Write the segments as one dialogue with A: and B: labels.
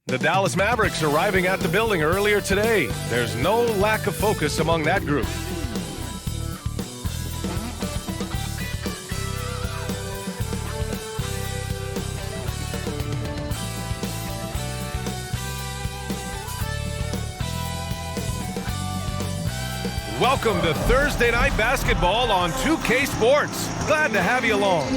A: The Dallas Mavericks arriving at the building earlier today. There's no lack of focus among that group. Welcome to Thursday Night Basketball on 2K Sports. Glad to have you along.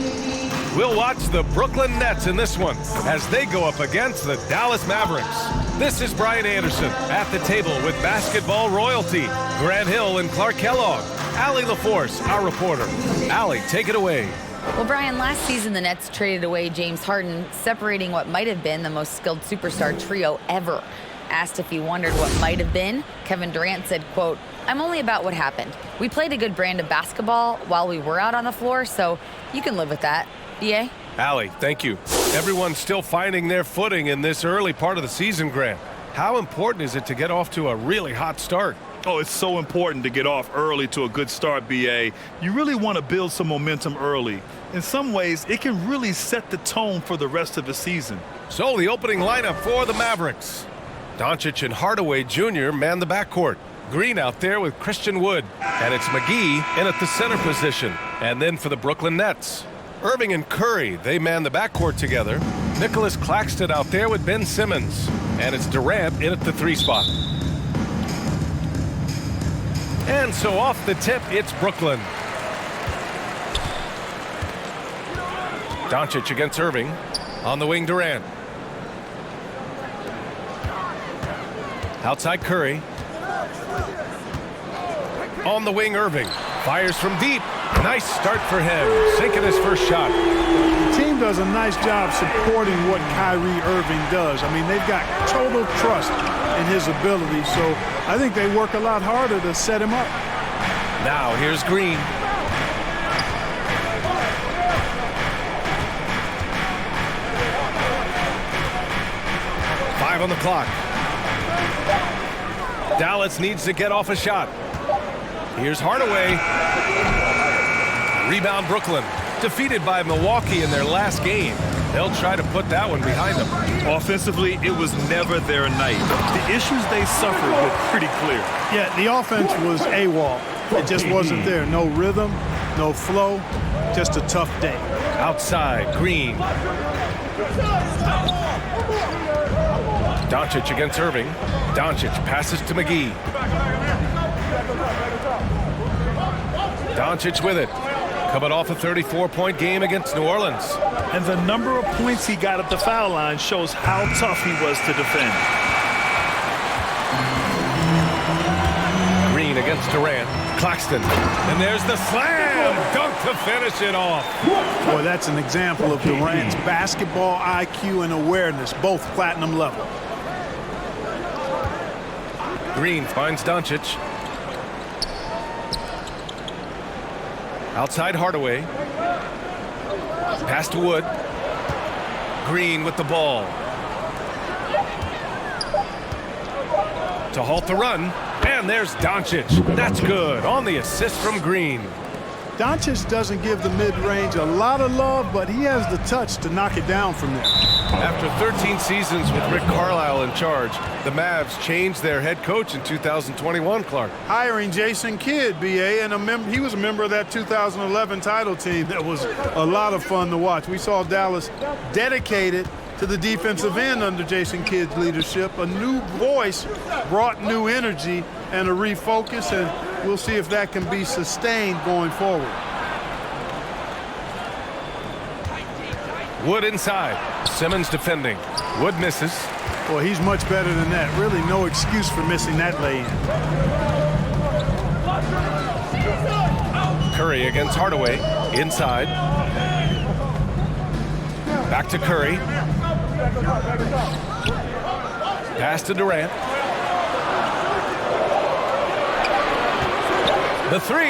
A: We'll watch the Brooklyn Nets in this one as they go up against the Dallas Mavericks. This is Brian Anderson at the table with basketball royalty, Grant Hill and Clark Kellogg. Allie LaForce, our reporter. Allie, take it away.
B: Well, Brian, last season the Nets traded away James Harden, separating what might have been the most skilled superstar trio ever. Asked if he wondered what might have been, Kevin Durant said, quote, "I'm only about what happened. We played a good brand of basketball while we were out on the floor, so you can live with that." BA?
A: Allie, thank you. Everyone's still finding their footing in this early part of the season, Grant. How important is it to get off to a really hot start?
C: Oh, it's so important to get off early to a good start, BA. You really want to build some momentum early. In some ways, it can really set the tone for the rest of the season.
A: So the opening lineup for the Mavericks. Doncic and Hardaway Jr. man the backcourt. Green out there with Christian Wood. And it's McGee in at the center position. And then for the Brooklyn Nets, Irving and Curry, they man the backcourt together. Nicholas Claxton out there with Ben Simmons. And it's Durant in at the 3 spot. And so off the tip, it's Brooklyn. Doncic against Irving. On the wing, Durant. Outside Curry. On the wing, Irving. Fires from deep. Nice start for him. Sinking his first shot.
D: The team does a nice job supporting what Kyrie Irving does. I mean, they've got total trust in his ability, so I think they work a lot harder to set him up.
A: Now here's Green. Five on the clock. Dallas needs to get off a shot. Here's Hardaway. Rebound Brooklyn. Defeated by Milwaukee in their last game. They'll try to put that one behind them.
C: Offensively, it was never their night. The issues they suffered were pretty clear.
D: Yeah, the offense was AWOL. It just wasn't there. No rhythm, no flow, just a tough day.
A: Outside, Green. Doncic against Irving. Doncic passes to McGee. Doncic with it. Coming off a 34-point game against New Orleans.
C: And the number of points he got at the foul line shows how tough he was to defend.
A: Green against Durant. Claxton. And there's the slam dunk to finish it off.
D: Boy, that's an example of Durant's basketball IQ and awareness, both platinum level.
A: Green finds Doncic. Outside Hardaway. Pass to Wood. Green with the ball. To halt the run. And there's Doncic. That's good on the assist from Green.
D: Doncic doesn't give the mid-range a lot of love, but he has the touch to knock it down from there.
A: After 13 seasons with Rick Carlisle in charge, the Mavs changed their head coach in 2021, Clark.
D: Hiring Jason Kidd, BA, and he was a member of that 2011 title team. That was a lot of fun to watch. We saw Dallas dedicated to the defensive end under Jason Kidd's leadership. A new voice brought new energy and a refocus, and we'll see if that can be sustained going forward.
A: Wood inside. Simmons defending. Wood misses.
D: Boy, he's much better than that. Really no excuse for missing that lay-in.
A: Curry against Hardaway. Inside. Back to Curry. Pass to Durant. The 3.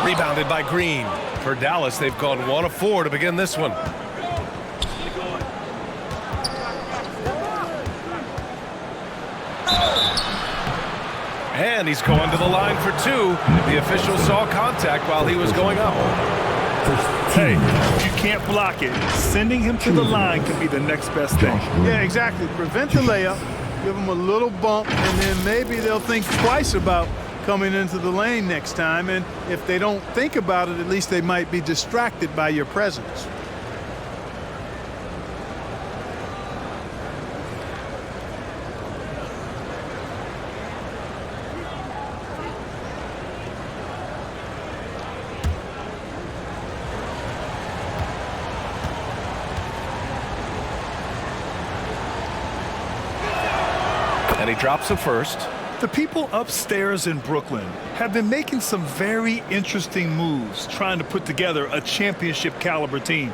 A: Rebounded by Green. For Dallas, they've gone 1 of 4 to begin this one. And he's going to the line for 2. The official saw contact while he was going up.
C: Hey, if you can't block it, sending him to the line could be the next best thing.
D: Yeah, exactly. Prevent the layup, give them a little bump, and then maybe they'll think twice about coming into the lane next time. And if they don't think about it, at least they might be distracted by your presence.
A: And he drops it first.
C: The people upstairs in Brooklyn have been making some very interesting moves trying to put together a championship caliber team.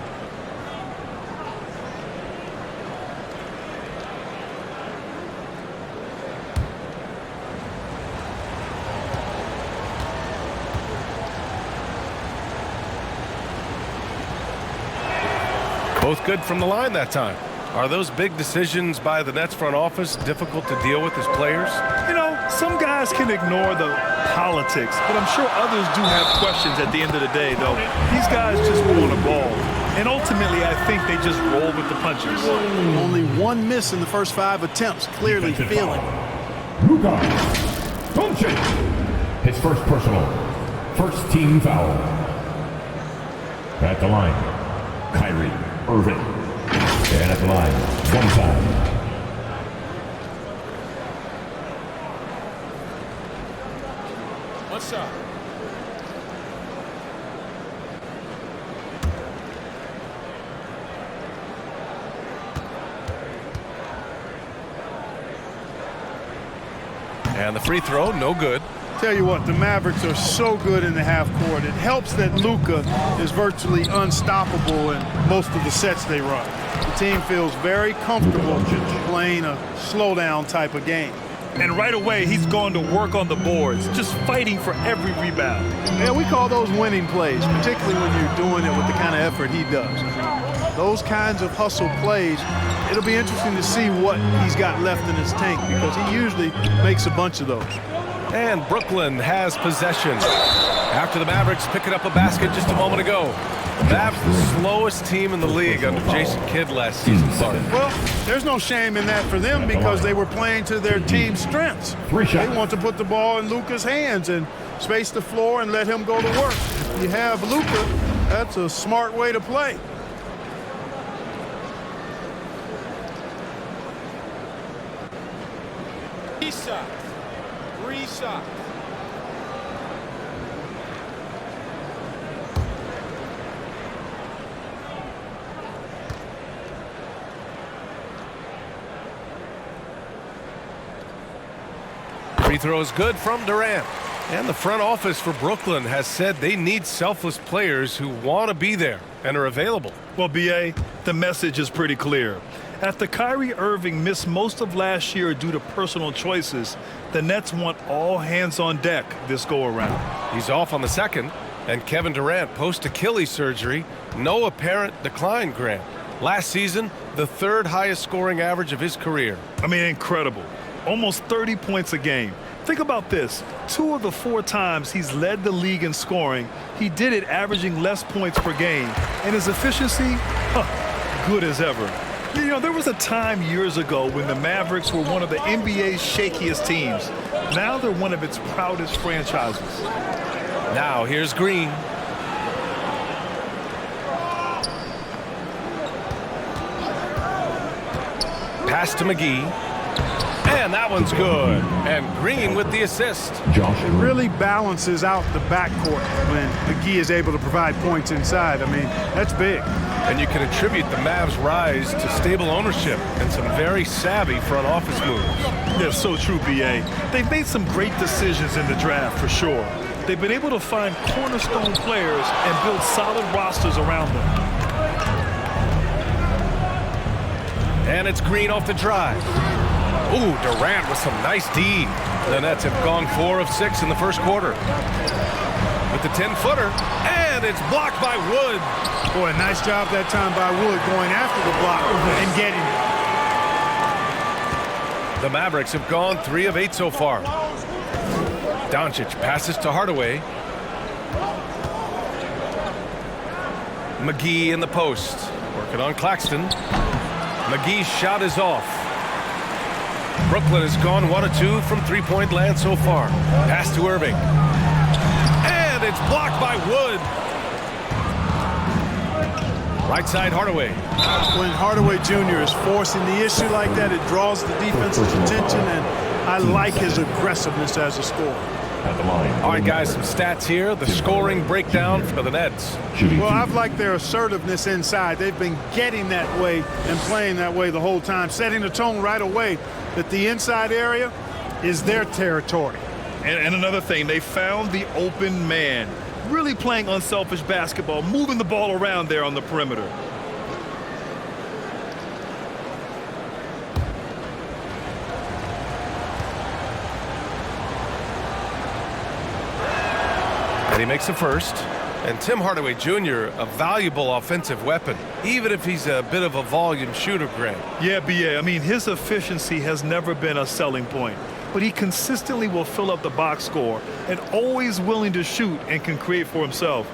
A: Both good from the line that time. Are those big decisions by the Nets front office difficult to deal with as players?
C: You know, some guys can ignore the politics, but I'm sure others do have questions at the end of the day, though. These guys just want a ball. And ultimately, I think they just roll with the punches.
D: Only one miss in the first 5 attempts, clearly feeling it.
E: Luka Doncic. His first personal. First team foul. At the line, Kyrie Irving. And at the line, one time.
A: What's up? And the free throw, no good.
D: Tell you what, the Mavericks are so good in the half court. It helps that Luka is virtually unstoppable in most of the sets they run. The team feels very comfortable playing a slowdown type of game.
C: And right away, he's going to work on the boards, just fighting for every rebound.
D: Yeah, we call those winning plays, particularly when you're doing it with the kind of effort he does. Those kinds of hustle plays, it'll be interesting to see what he's got left in his tank because he usually makes a bunch of those.
A: And Brooklyn has possession. After the Mavericks picking up a basket just a moment ago. The Mavs the slowest team in the league under Jason Kidd last season.
D: Well, there's no shame in that for them because they were playing to their team's strengths. They want to put the ball in Luka's hands and space the floor and let him go to work. If you have Luka, that's a smart way to play.
F: Three shots.
A: Free throw is good from Durant. And the front office for Brooklyn has said they need selfless players who want to be there and are available.
C: Well, B.A., the message is pretty clear. After Kyrie Irving missed most of last year due to personal choices, the Nets want all hands on deck this go-around.
A: He's off on the second, and Kevin Durant post-Achilles surgery, no apparent decline, Grant. Last season, the third highest scoring average of his career.
C: I mean, incredible. Almost 30 points a game. Think about this. 2 of the 4 times he's led the league in scoring, he did it averaging less points per game. And his efficiency, good as ever. You know, there was a time years ago when the Mavericks were one of the NBA's shakiest teams. Now they're one of its proudest franchises.
A: Now here's Green. Pass to McGee. And that one's good. And Green with the assist.
D: It really balances out the backcourt when McGee is able to provide points inside. I mean, that's big.
A: And you can attribute the Mavs' rise to stable ownership and some very savvy front office moves.
C: That's so true, B.A. They've made some great decisions in the draft, for sure. They've been able to find cornerstone players and build solid rosters around them.
A: And it's Green off the drive. Ooh, Durant with some nice D. The Nets have gone 4 of 6 in the first quarter. With the 10-footer, and it's blocked by Wood.
D: Boy, nice job that time by Wood going after the block and getting it.
A: The Mavericks have gone 3 of 8 so far. Doncic passes to Hardaway. McGee in the post. Working on Claxton. McGee's shot is off. Brooklyn has gone 1 of 2 from three-point land so far. Pass to Irving. And it's blocked by Wood. Right side, Hardaway.
D: When Hardaway Jr. is forcing the issue like that, it draws the defense's attention, and I like his aggressiveness as a scorer.
A: All right, guys, some stats here. The scoring breakdown for the Nets.
D: Well, I've liked their assertiveness inside. They've been getting that way and playing that way the whole time, setting the tone right away that the inside area is their territory.
C: And another thing, they found the open man. Really playing unselfish basketball, moving the ball around there on the perimeter.
A: And he makes the first. And Tim Hardaway Jr., a valuable offensive weapon, even if he's a bit of a volume shooter, Grant.
C: Yeah, B.A. I mean, his efficiency has never been a selling point, but he consistently will fill up the box score and always willing to shoot and can create for himself.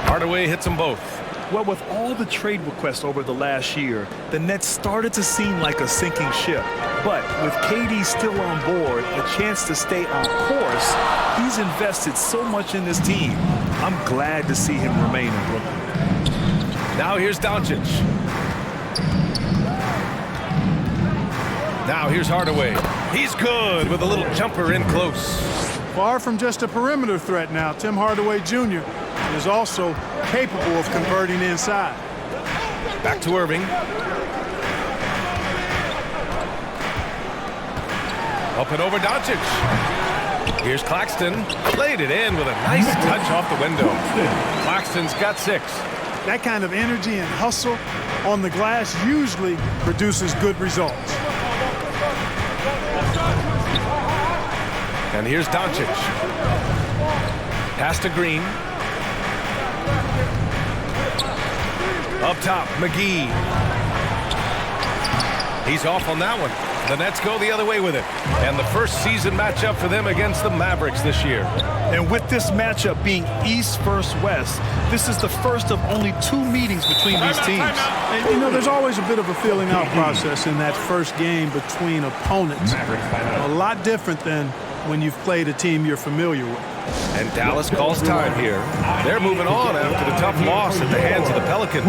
A: Hardaway hits them both.
C: Well, with all the trade requests over the last year, the Nets started to seem like a sinking ship. But with KD still on board, a chance to stay on course, he's invested so much in this team. I'm glad to see him remain in Brooklyn.
A: Now here's Doncic. Now here's Hardaway. He's good with a little jumper in close.
D: Far from just a perimeter threat now, Tim Hardaway Jr. is also capable of converting inside.
A: Back to Irving. Up and over Doncic. Here's Claxton. Laid it in with a nice touch off the window. Claxton's got 6.
D: That kind of energy and hustle on the glass usually produces good results.
A: And here's Doncic. Pass to Green. Up top, McGee. He's off on that one. The Nets go the other way with it. And the first season matchup for them against the Mavericks this year.
C: And with this matchup being East versus West, this is the first of only 2 meetings between these teams.
D: And, you know, there's always a bit of a feeling out process in that first game between opponents. A lot different than when you've played a team you're familiar with.
A: And Dallas calls time here. They're moving on after the tough loss at the hands of the Pelicans.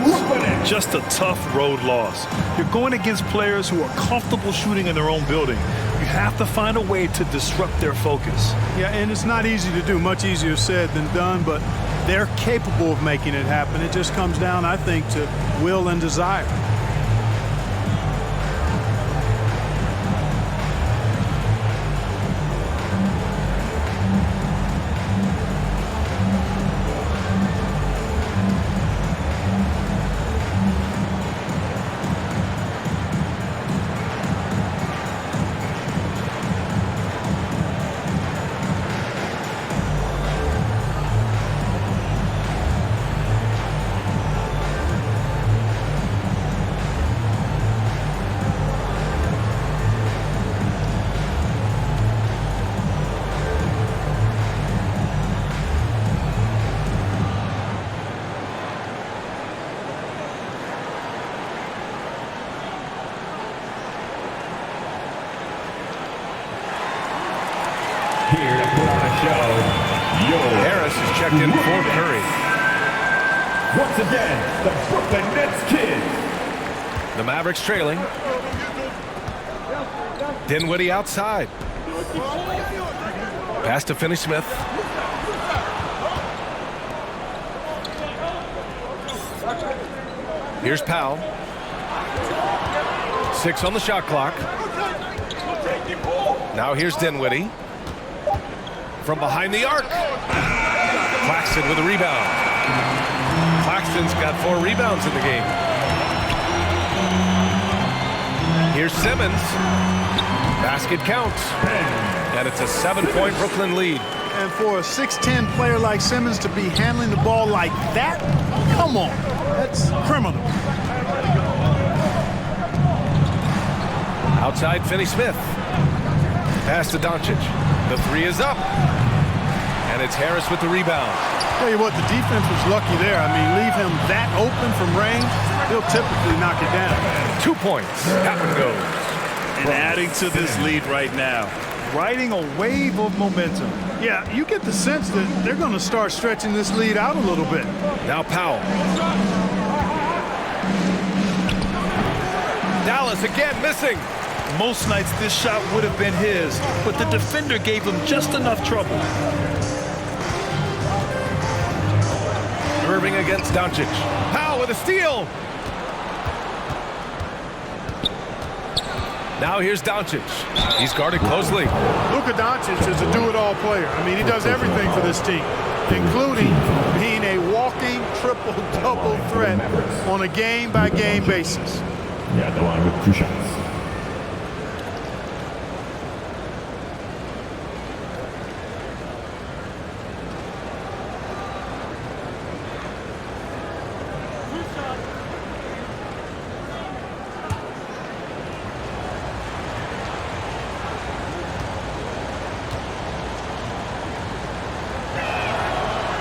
C: Just a tough road loss. You're going against players who are comfortable shooting in their own building. You have to find a way to disrupt their focus.
D: Yeah, and it's not easy to do. Much easier said than done, but they're capable of making it happen. It just comes down, I think, to will and desire.
E: Here to put on a show,
A: Harris is checked in for Curry.
E: Once again, the Brooklyn Nets Kids.
A: The Mavericks trailing. Dinwiddie outside. Pass to Finney-Smith. Here's Powell. 6 on the shot clock. Now here's Dinwiddie. From behind the arc. Claxton with a rebound. Claxton's got 4 rebounds in the game. Here's Simmons. Basket counts. And it's a 7-point Brooklyn lead.
D: And for a 6'10 player like Simmons to be handling the ball like that, come on, that's criminal.
A: Outside, Finney-Smith. Pass to Doncic. The three is up. And it's Harris with the rebound.
D: Tell you what, the defense was lucky there. I mean, leave him that open from range, he'll typically knock it down.
A: 2 points. That one goes.
C: And adding to this lead right now, riding a wave of momentum.
D: Yeah, you get the sense that they're going to start stretching this lead out a little bit.
A: Now Powell. Dallas again missing.
C: Most nights this shot would have been his, but the defender gave him just enough trouble.
A: Irving against Doncic. Powell with a steal. Now here's Doncic. He's guarded closely.
D: Luka Doncic is a do-it-all player. I mean, he does everything for this team, including being a walking triple-double threat on a game-by-game basis.
E: Yeah, the line with 2 shots.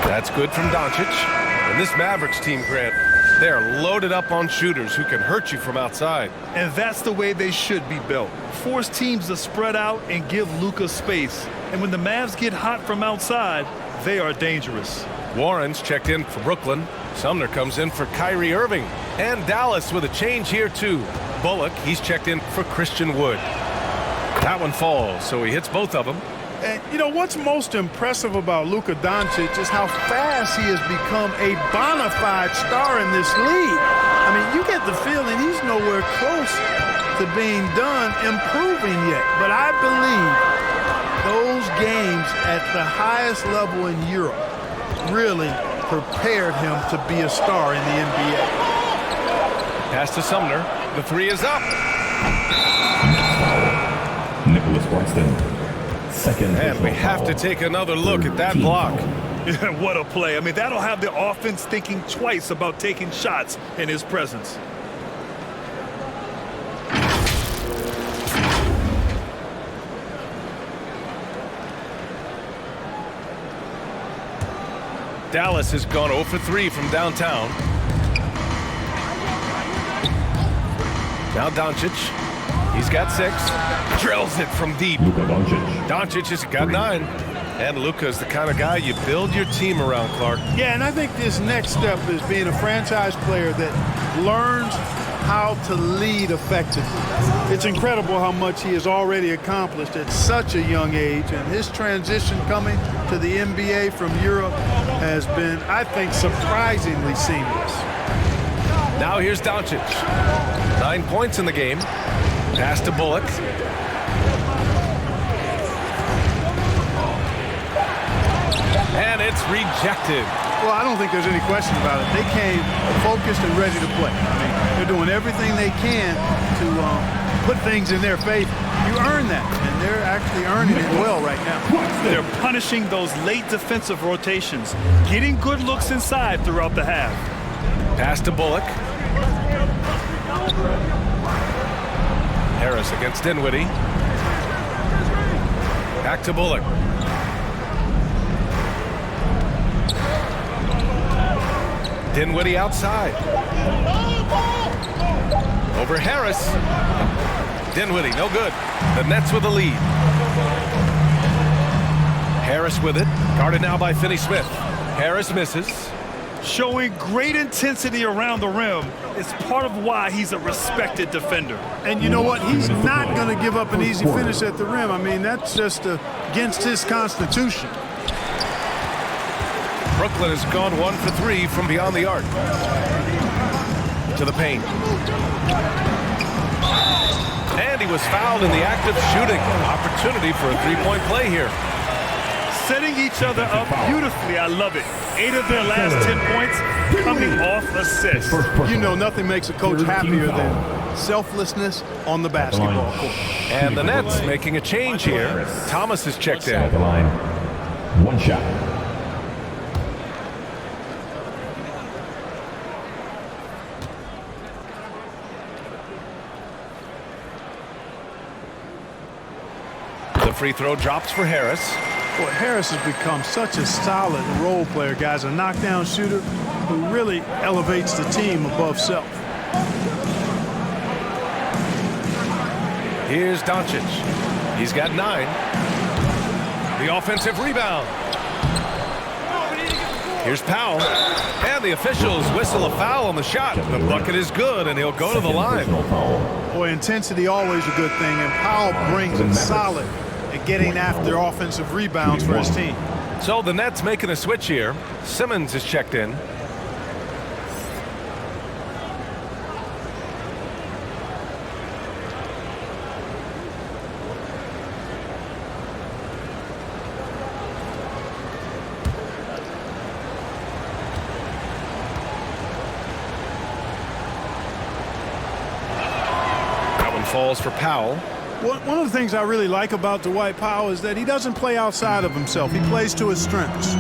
A: That's good from Doncic. And this Mavericks team, Grant, they are loaded up on shooters who can hurt you from outside.
C: And that's the way they should be built. Force teams to spread out and give Luka space. And when the Mavs get hot from outside, they are dangerous.
A: Warren's checked in for Brooklyn. Sumner comes in for Kyrie Irving. And Dallas with a change here, too. Bullock, he's checked in for Christian Wood. That one falls, so he hits both of them.
D: And, you know, what's most impressive about Luka Doncic is how fast he has become a bona fide star in this league. I mean, you get the feeling he's nowhere close to being done improving yet. But I believe those games at the highest level in Europe really prepared him to be a star in the NBA.
A: Pass to Sumner. The three is up.
E: Nicholas Braxton. Second.
A: And we have to take another look at that block.
C: What a play. I mean, that'll have the offense thinking twice about taking shots in his presence.
A: Dallas has gone 0 for 3 from downtown. Now Doncic. He's got 6. Drills it from deep.
E: Luka Doncic.
A: Doncic has got 9. And Luka's the kind of guy you build your team around, Clark.
D: Yeah, and I think this next step is being a franchise player that learns how to lead effectively. It's incredible how much he has already accomplished at such a young age, and his transition coming to the NBA from Europe has been, I think, surprisingly seamless.
A: Now here's Doncic. 9 points in the game. Pass to Bullock. And it's rejected.
D: Well, I don't think there's any question about it. They came focused and ready to play. I mean, they're doing everything they can to put things in their favor. You earn that, and they're actually earning it well right now.
C: They're punishing those late defensive rotations, getting good looks inside throughout the half.
A: Pass to Bullock. Harris against Dinwiddie. Back to Bullock. Dinwiddie outside. Over Harris. Dinwiddie, no good. The Nets with the lead. Harris with it. Guarded now by Finney-Smith. Harris misses.
C: Showing great intensity around the rim is part of why he's a respected defender.
D: And you know what? He's not going to give up an easy finish at the rim. I mean, that's just against his constitution.
A: Brooklyn has gone 1 for 3 from beyond the arc. To the paint. And he was fouled in the act of shooting. Opportunity for a three-point play here.
C: Setting each other up beautifully. I love it. 8 of their last 10 points coming off assists.
D: You know, nothing makes a coach happier than selflessness on the basketball court.
A: And the Nets making a change here. Thomas is checked in.
E: At the line. 1 shot.
A: free throw drops for Harris.
D: Boy, Harris has become such a solid role player, guys. A knockdown shooter who really elevates the team above self.
A: Here's Doncic. He's got 9. The offensive rebound. Here's Powell. And the officials whistle a foul on the shot. The bucket is good, and he'll go to the line.
D: Boy, intensity always a good thing, and Powell brings it solid at getting after offensive rebounds for his team.
A: So the Nets making a switch here. Simmons is checked in. Falls for Powell.
D: One of the things I really like about Dwight Powell is that he doesn't play outside of himself. He plays to his strengths.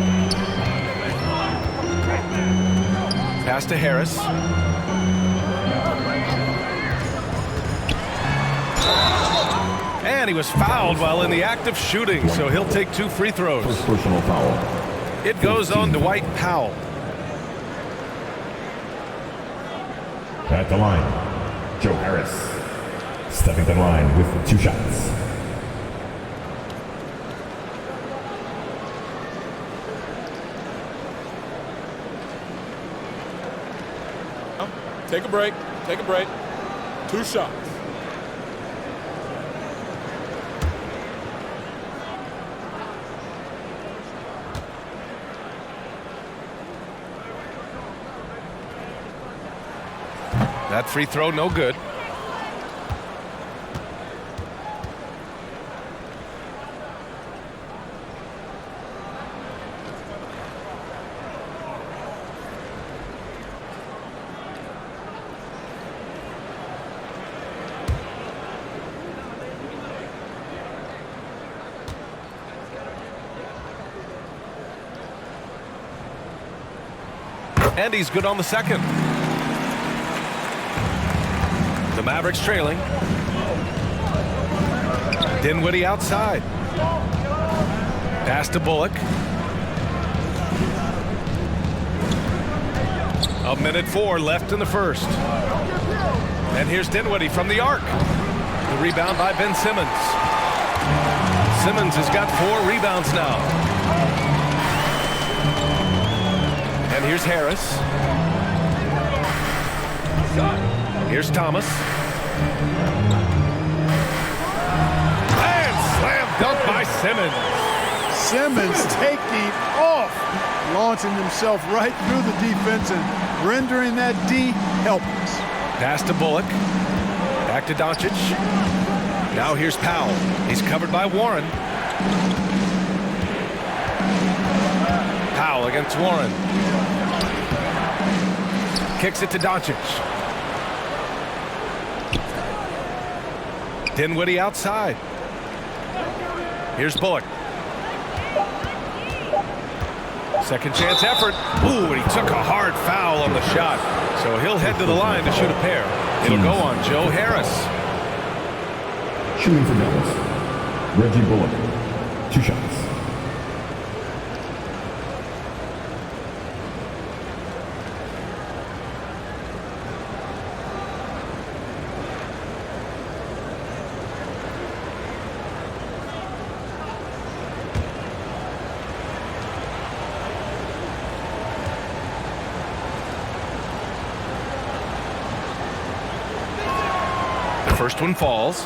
A: Pass to Harris. And he was fouled while in the act of shooting, so he'll take 2 free throws.
E: First personal foul.
A: It goes on Dwight Powell.
E: At the line, Joe Harris. Stepping to the line with 2 shots.
F: Take a break. Take a break. 2 shots.
A: That free throw no good. And he's good on the second. The Mavericks trailing. Dinwiddie outside. Pass to Bullock. 1:04 left in the first. And here's Dinwiddie from the arc. The rebound by Ben Simmons. Simmons has got 4 rebounds now. And here's Harris. Here's Thomas. And slam dunk by Simmons.
D: Simmons taking off, launching himself right through the defense and rendering that D helpless.
A: Pass to Bullock. Back to Doncic. Now here's Powell. He's covered by Warren. Powell against Warren. Kicks it to Doncic. Dinwiddie outside. Here's Bullock. Second chance effort. Ooh, and he took a hard foul on the shot. So he'll head to the line to shoot a pair. It'll go on Joe Harris.
E: Shooting for Dallas, Reggie Bullock. 2 shots.
A: First one falls.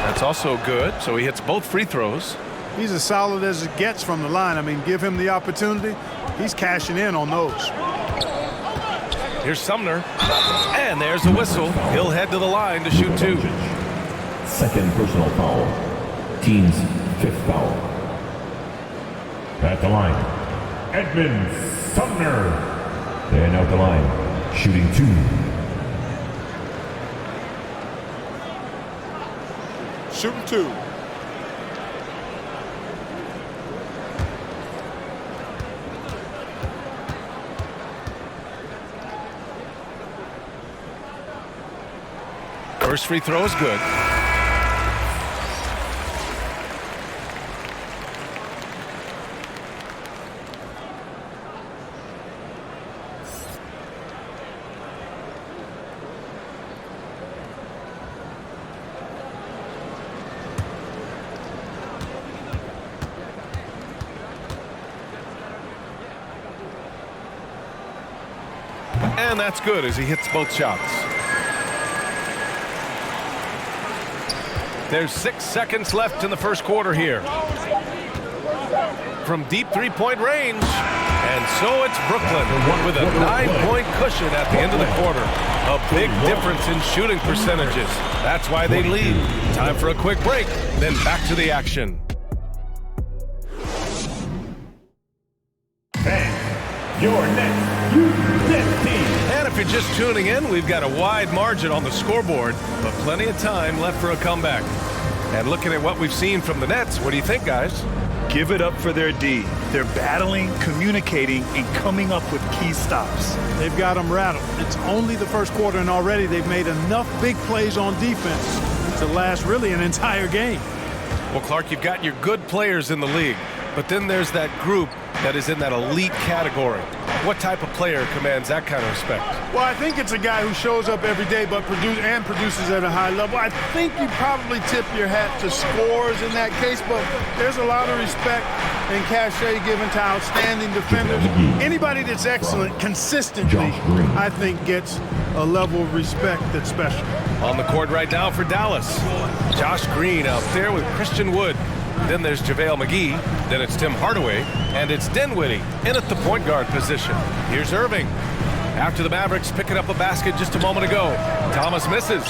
A: That's also good, so he hits both free throws.
D: He's as solid as it gets from the line. I mean, give him the opportunity. He's cashing in on those.
A: Here's Sumner. And there's the whistle. He'll head to the line to shoot 2.
E: Second personal foul. Team's 5th foul. At the line, Edmund Sumner. And out the line, shooting 2.
F: Shooting 2.
A: First free throw is good. And that's good as he hits both shots. There's 6 seconds left in the first quarter here. From deep three-point range. And so it's Brooklyn with a 9-point cushion at the end of the quarter. A big difference in shooting percentages. That's why they lead. Time for a quick break, then back to the action.
E: Your next U15.
A: And if you're just tuning in, we've got a wide margin on the scoreboard, but plenty of time left for a comeback. And looking at what we've seen from the Nets, what do you think, guys?
C: Give it up for their D. They're battling, communicating, and coming up with key stops.
D: They've got them rattled. It's only the first quarter, and already they've made enough big plays on defense to last really an entire game.
A: Well, Clark, you've got your good players in the league, but then there's that group that is in that elite category. What type of player commands that kind of respect?
D: Well, I think it's a guy who shows up every day but produces at a high level. I think you probably tip your hat to scores in that case, but there's a lot of respect and cachet given to outstanding defenders. Anybody that's excellent consistently, I think, gets a level of respect that's special.
A: On the court right now for Dallas, Josh Green out there with Christian Wood. Then there's JaVale McGee. Then it's Tim Hardaway. And it's Dinwiddie in at the point guard position. Here's Irving. After the Mavericks picking up a basket just a moment ago. Thomas misses.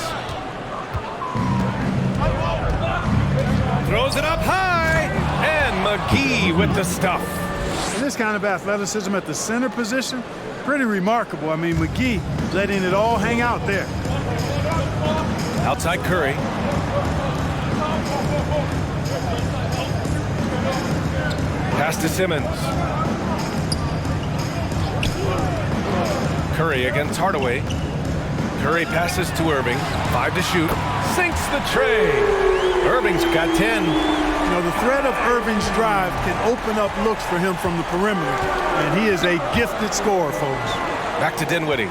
A: Throws it up high. And McGee with the stuff.
D: And this kind of athleticism at the center position, pretty remarkable. I mean, McGee letting it all hang out there.
A: Outside Curry. Pass to Simmons. Curry against Hardaway. Curry passes to Irving. 5 to shoot. Sinks the tray. Irving's got 10.
D: You know, the threat of Irving's drive can open up looks for him from the perimeter, and he is a gifted scorer, folks.
A: Back to Dinwiddie.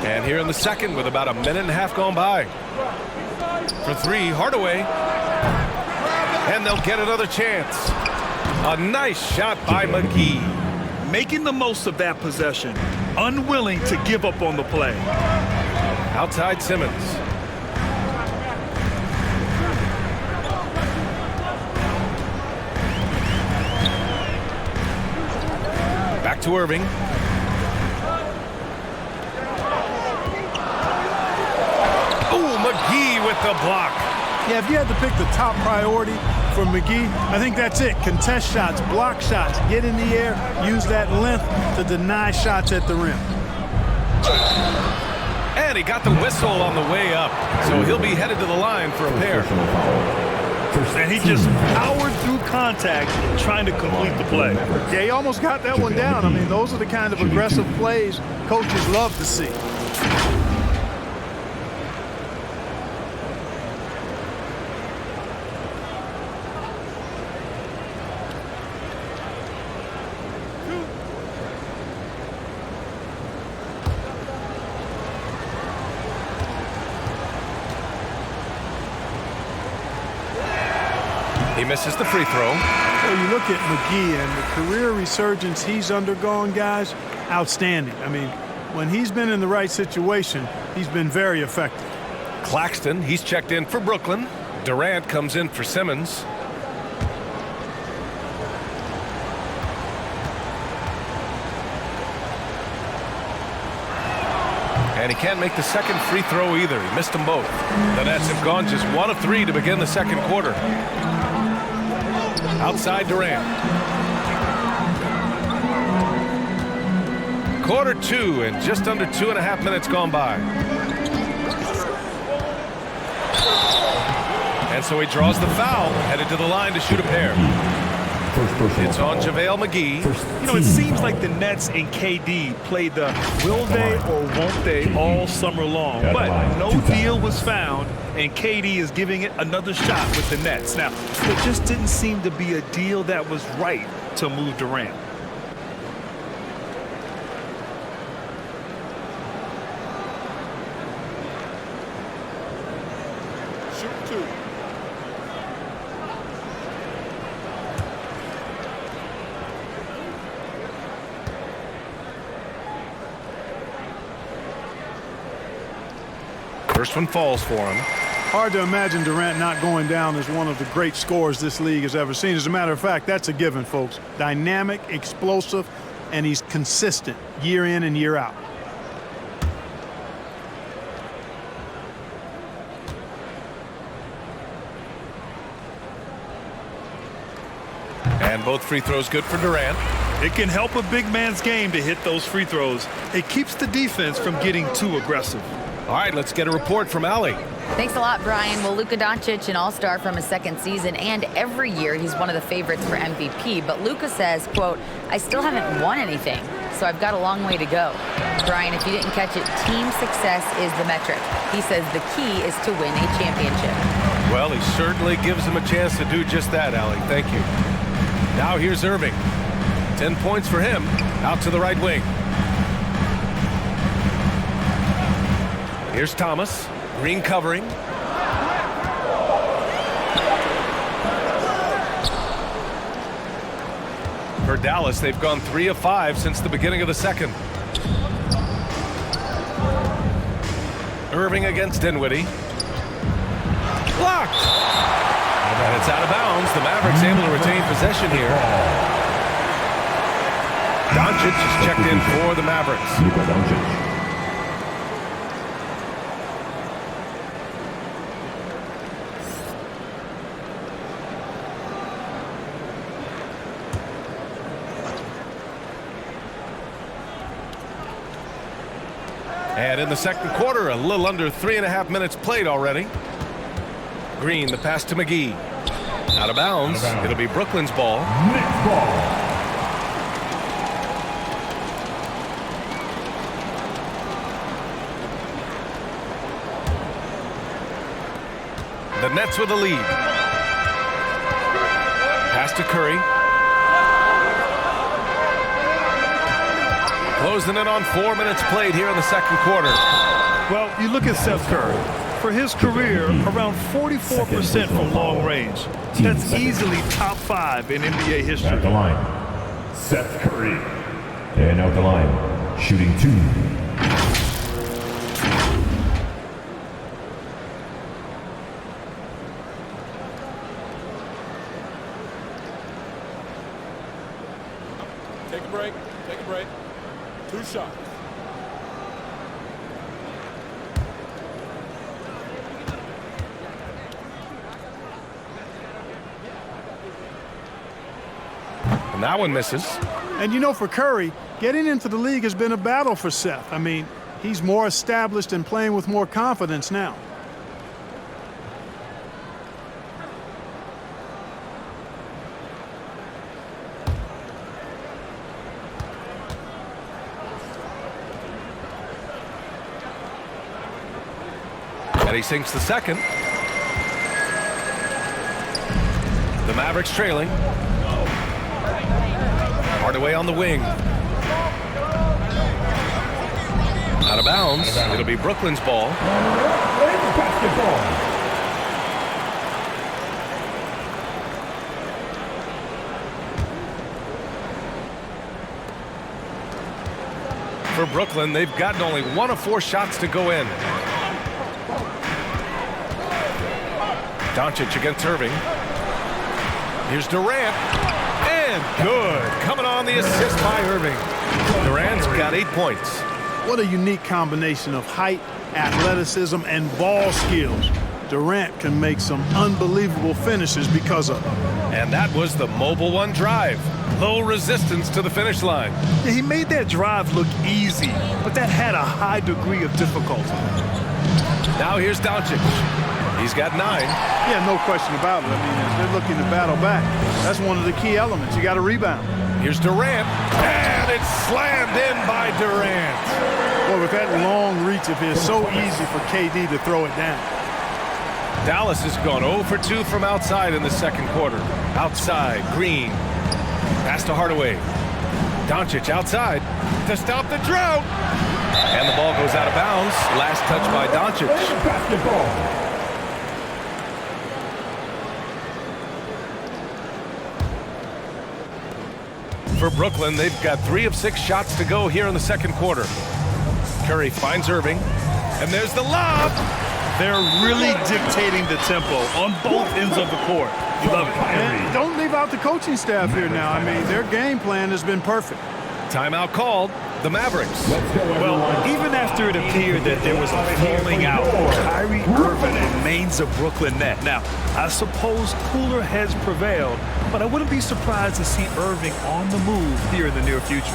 A: And here in the second with about a minute and a half gone by. For 3, Hardaway. And they'll get another chance. A nice shot by McGee.
C: Making the most of that possession. Unwilling to give up on the play.
A: Outside Simmons. Back to Irving. Oh, McGee with the block.
D: Yeah, if you had to pick the top priority for McGee, I think that's it. Contest shots, block shots, get in the air, use that length to deny shots at the rim.
A: And he got the whistle on the way up, so he'll be headed to the line for a pair.
C: And he just powered through contact trying to complete the play.
D: Yeah, he almost got that one down. I mean, those are the kind of aggressive plays coaches love to see.
A: He misses the free throw.
D: Well, you look at McGee and the career resurgence he's undergone, guys, outstanding. I mean, when he's been in the right situation, he's been very effective.
A: Claxton, he's checked in for Brooklyn. Durant comes in for Simmons. And he can't make the second free throw either. He missed them both. The Nets have gone just 1 of 3 to begin the second quarter. Outside Durant. Quarter two and just under 2.5 minutes gone by. And so he draws the foul, headed to the line to shoot a pair. It's on JaVale McGee.
C: You know, it seems like the Nets and KD played the will they or won't they all summer long. But no deal was found, and KD is giving it another shot with the Nets. Now, there just didn't seem to be a deal that was right to move Durant.
F: Shooting 2.
A: First one falls for him.
D: Hard to imagine Durant not going down as one of the great scorers this league has ever seen. As a matter of fact, that's a given, folks. Dynamic, explosive, and he's consistent year in and year out.
A: And both free throws good for Durant.
C: It can help a big man's game to hit those free throws. It keeps the defense from getting too aggressive.
A: All right, let's get a report from Allie.
B: Thanks a lot, Brian. Well, Luka Doncic, an all-star from his second season, and every year he's one of the favorites for MVP. But Luka says, quote, I still haven't won anything, so I've got a long way to go. Brian, if you didn't catch it, team success is the metric. He says the key is to win a championship.
A: Well, he certainly gives him a chance to do just that, Allie. Thank you. Now here's Irving. 10 points for him, out to the right wing. Here's Thomas. Green covering. For Dallas, they've gone 3 of 5 since the beginning of the second. Irving against Dinwiddie. Blocked! And it's out of bounds. The Mavericks able to retain possession here. Doncic is checked in for the Mavericks.
E: Luka Doncic.
A: And in the second quarter, a little under 3.5 minutes played already. Green, the pass to McGee. Out of bounds. It'll be Brooklyn's ball.
E: Next ball.
A: The Nets with the lead. Pass to Curry. Closing in on 4 minutes played here in the second quarter.
C: Well, you look at Seth Curry. For his career, around 44% from long range. That's easily top 5 in NBA history.
E: At the line, Seth Curry. And out the line, shooting 2.
F: Take a break. Take a break. 2 shots.
A: And that one misses.
D: And you know, for Curry, getting into the league has been a battle for Seth. I mean, he's more established and playing with more confidence now.
A: And he sinks the second. The Mavericks trailing. Hardaway on the wing. Out of bounds. It'll be Brooklyn's ball.
E: Basketball.
A: For Brooklyn, they've gotten only 1 of 4 shots to go in. Doncic against Irving. Here's Durant. And good. Coming on the assist by Irving. Durant's got 8 points.
D: What a unique combination of height, athleticism, and ball skills. Durant can make some unbelievable finishes because of it.
A: And that was the Mobile One drive. Low resistance to the finish line.
C: Yeah, he made that drive look easy, but that had a high degree of difficulty.
A: Now here's Doncic. He's got 9.
D: Yeah, no question about it. I mean, as they're looking to battle back, that's one of the key elements. You got to rebound.
A: Here's Durant, and it's slammed in by Durant.
D: Boy, with that long reach of his, so easy for KD to throw it down.
A: Dallas has gone 0 for 2 from outside in the second quarter. Outside, Green. Pass to Hardaway. Doncic outside to stop the drought. And the ball goes out of bounds. Last touch by Doncic.
E: Basketball.
A: For Brooklyn, they've got 3 of 6 shots to go here in the second quarter. Curry finds Irving, and there's the lob.
C: They're really dictating the tempo on both ends of the court. You love it.
D: And don't leave out the coaching staff here now. I mean, their game plan has been perfect.
A: Timeout called. The Mavericks.
C: Well, even after it appeared that there was a falling out, Kyrie Irving remains a Brooklyn net. Now, I suppose cooler heads prevailed, but I wouldn't be surprised to see Irving on the move here in the near future.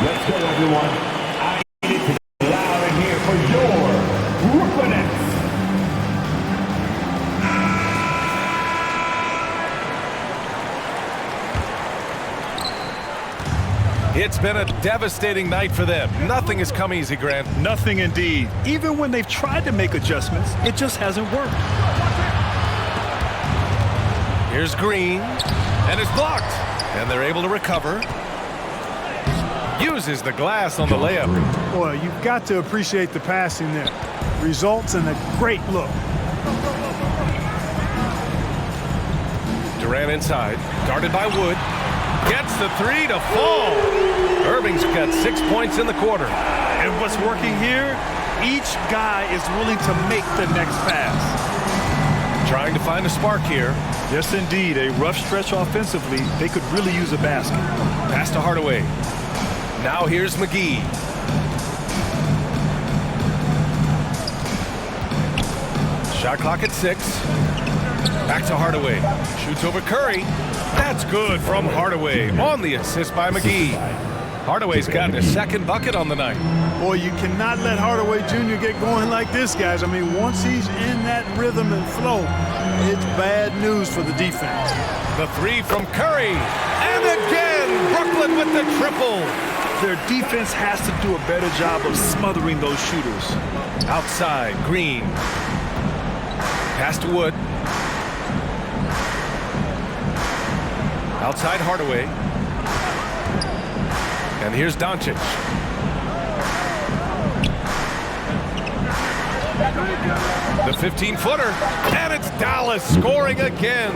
E: Let's go, everyone. I need it to be loud in here for your Brooklyn Nets.
A: It's been a devastating night for them. Nothing has come easy, Grant.
C: Nothing indeed. Even when they've tried to make adjustments, it just hasn't worked.
A: Here's Green, and it's blocked. And they're able to recover. Uses the glass on the layup.
D: Boy, you've got to appreciate the passing there. Results in a great look.
A: Durant inside, guarded by Wood. Gets the 3 to fall. Irving's got 6 points in the quarter.
C: And what's working here? Each guy is willing to make the next pass.
A: Trying to find a spark here.
C: Yes, indeed. A rough stretch offensively. They could really use a basket.
A: Pass to Hardaway. Now here's McGee. Shot clock at 6. Back to Hardaway. Shoots over Curry. That's good from Hardaway on the assist by McGee. Hardaway's gotten his second bucket on the night.
D: Boy, you cannot let Hardaway Jr. get going like this, guys. I mean, once he's in that rhythm and flow, it's bad news for the defense.
A: The 3 from Curry. And again, Brooklyn with the triple.
C: Their defense has to do a better job of smothering those shooters.
A: Outside, Green. Pass to Wood. Outside Hardaway. And here's Doncic. The 15-footer. And it's Dallas scoring again.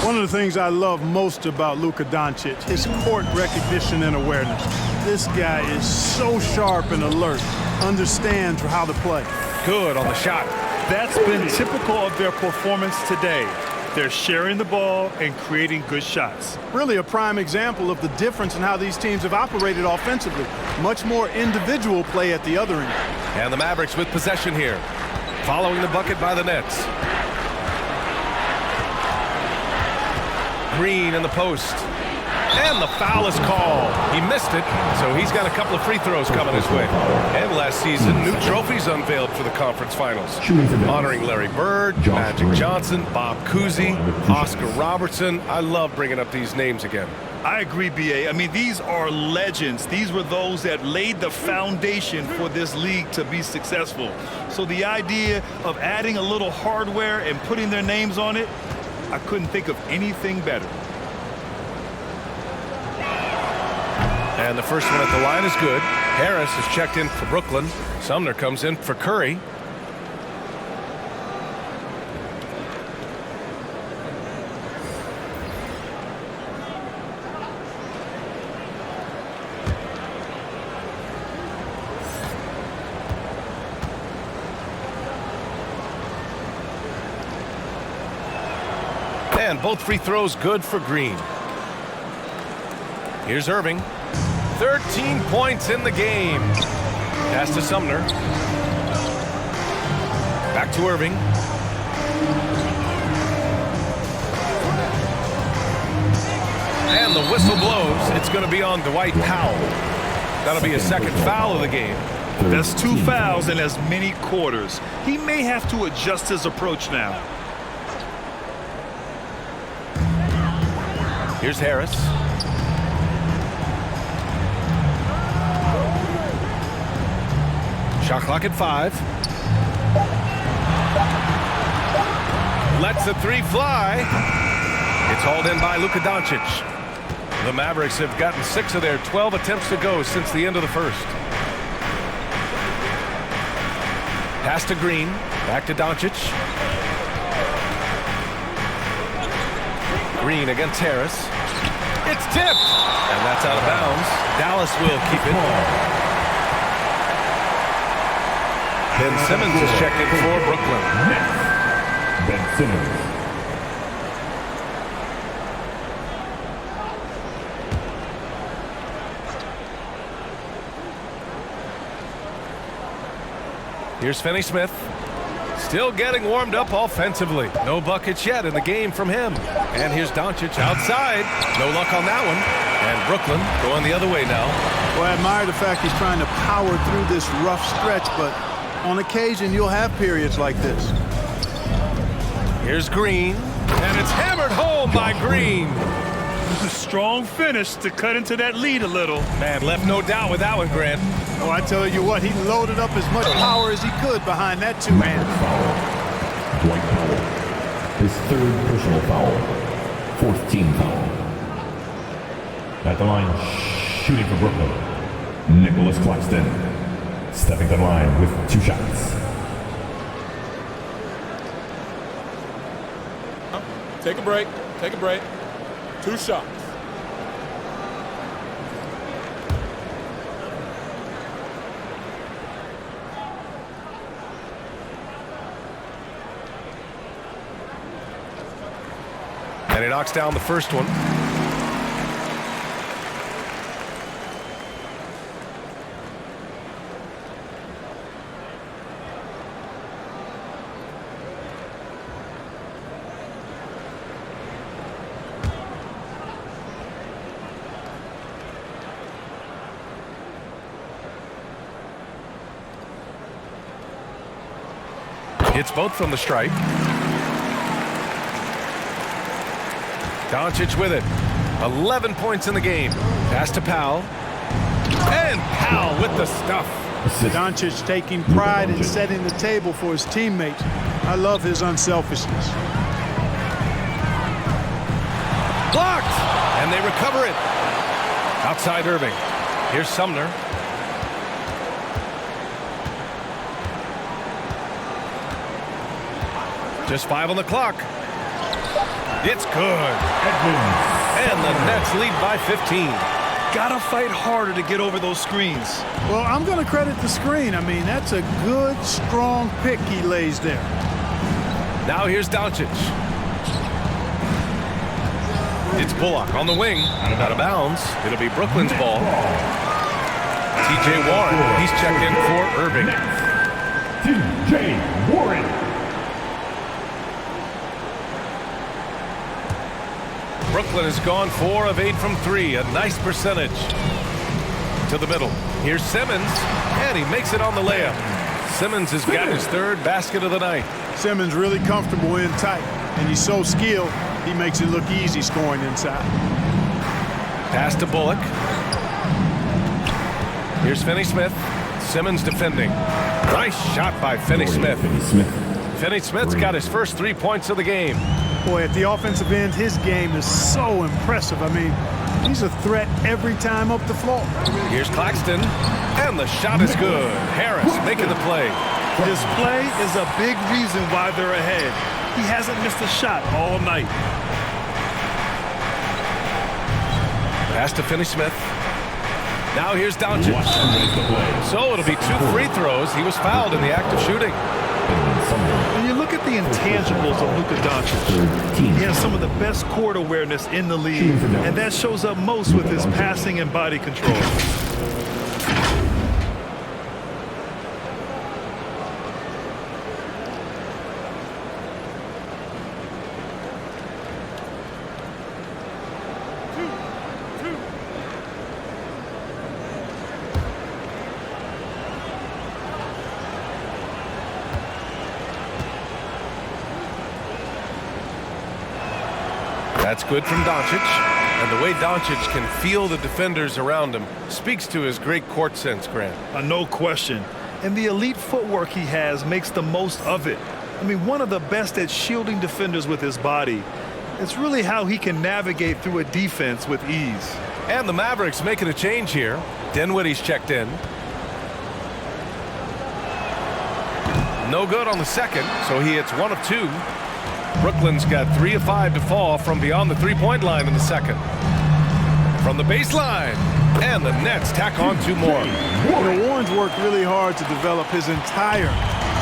D: One of the things I love most about Luka Doncic, his court recognition and awareness. This guy is so sharp and alert, understands how to play.
A: Good on the shot.
C: That's been typical of their performance today. They're sharing the ball and creating good shots.
D: Really a prime example of the difference in how these teams have operated offensively. Much more individual play at the other end.
A: And the Mavericks with possession here. Following the bucket by the Nets. Green in the post. And the foul is called. He missed it, so he's got a couple of free throws coming his way. And last season, new trophies unveiled for the conference finals, honoring Larry Bird, Magic Johnson, Bob Cousy, Oscar Robertson. I love bringing up these names again.
C: I agree, B.A. I mean, these are legends. These were those that laid the foundation for this league to be successful. So the idea of adding a little hardware and putting their names on it, I couldn't think of anything better.
A: And the first one at the line is good. Harris is checked in for Brooklyn. Sumner comes in for Curry. And both free throws good for Green. Here's Irving. 13 points in the game. Pass to Sumner. Back to Irving. And the whistle blows. It's going to be on Dwight Powell. That'll be his second foul of the game.
C: That's 2 fouls in as many quarters. He may have to adjust his approach now.
A: Here's Harris. Shot clock at 5. Lets the three fly. It's hauled in by Luka Doncic. The Mavericks have gotten 6 of their 12 attempts to go since the end of the first. Pass to Green. Back to Doncic. Green against Harris. It's tipped. And that's out of bounds. Dallas will keep it. Ben Simmons is checked in for Brooklyn.
E: Ben Simmons.
A: Here's Finney-Smith. Still getting warmed up offensively. No buckets yet in the game from him. And here's Doncic outside. No luck on that one. And Brooklyn going the other way now.
D: Well, I admire the fact he's trying to power through this rough stretch, but on occasion you'll have periods like this.
A: Here's Green. And it's hammered home by Green.
C: A strong finish to cut into that lead a little.
A: Man, left no doubt with that one, Grant.
D: Oh, I tell you what, he loaded up as much power as he could behind that two-hand.
E: Dwight Powell. His 3rd personal foul. 4th team foul. At the line, shooting for Brooklyn, Nicholas Claxton. Stepping to the line with 2 shots.
F: Take a break. Take a break. 2 shots.
A: And he knocks down the first one. Hits both from the stripe. Doncic with it. 11 points in the game. Pass to Powell. And Powell with the stuff.
D: Doncic taking pride in setting the table for his teammates. I love his unselfishness.
A: Blocked! And they recover it. Outside Irving. Here's Sumner. Just 5 on the clock. It's good. And the Nets lead by 15.
C: Gotta fight harder to get over those screens.
D: Well, I'm going to credit the screen. I mean, that's a good, strong pick he lays there.
A: Now here's Doncic. It's Bullock on the wing. Out of bounds. It'll be Brooklyn's ball. T.J. Warren. He's checked in for Irving.
E: T.J. Warren.
A: Brooklyn has gone 4 of 8 from 3, a nice percentage. To the middle. Here's Simmons, and he makes it on the layup. Simmons has got his 3rd basket of the night.
D: Simmons really comfortable in tight, and he's so skilled, he makes it look easy scoring inside.
A: Pass to Bullock. Here's Finney-Smith. Simmons defending. Nice shot by Finney-Smith. Finney-Smith's got his first 3 points of the game.
D: Boy, at the offensive end, his game is so impressive. I mean, he's a threat every time up the floor.
A: Here's Claxton, and the shot is good. Harris making the play.
C: This play is a big reason why they're ahead. He hasn't missed a shot all night.
A: Pass to Finney-Smith. Now here's Doncic. So it'll be 2 free throws. He was fouled in the act of shooting.
C: When you look at the intangibles of Luka Doncic, he has some of the best court awareness in the league, and that shows up most with his passing and body control.
A: That's good from Doncic. And the way Doncic can feel the defenders around him speaks to his great court sense, Grant.
C: No question. And the elite footwork he has makes the most of it. I mean, one of the best at shielding defenders with his body. It's really how he can navigate through a defense with ease.
A: And the Mavericks making a change here. Dinwiddie's checked in. No good on the second, so he hits 1 of 2. Brooklyn's got 3 of 5 to fall from beyond the 3-point line in the second. From the baseline, and the Nets tack on 2 more.
D: Warren's worked really hard to develop his entire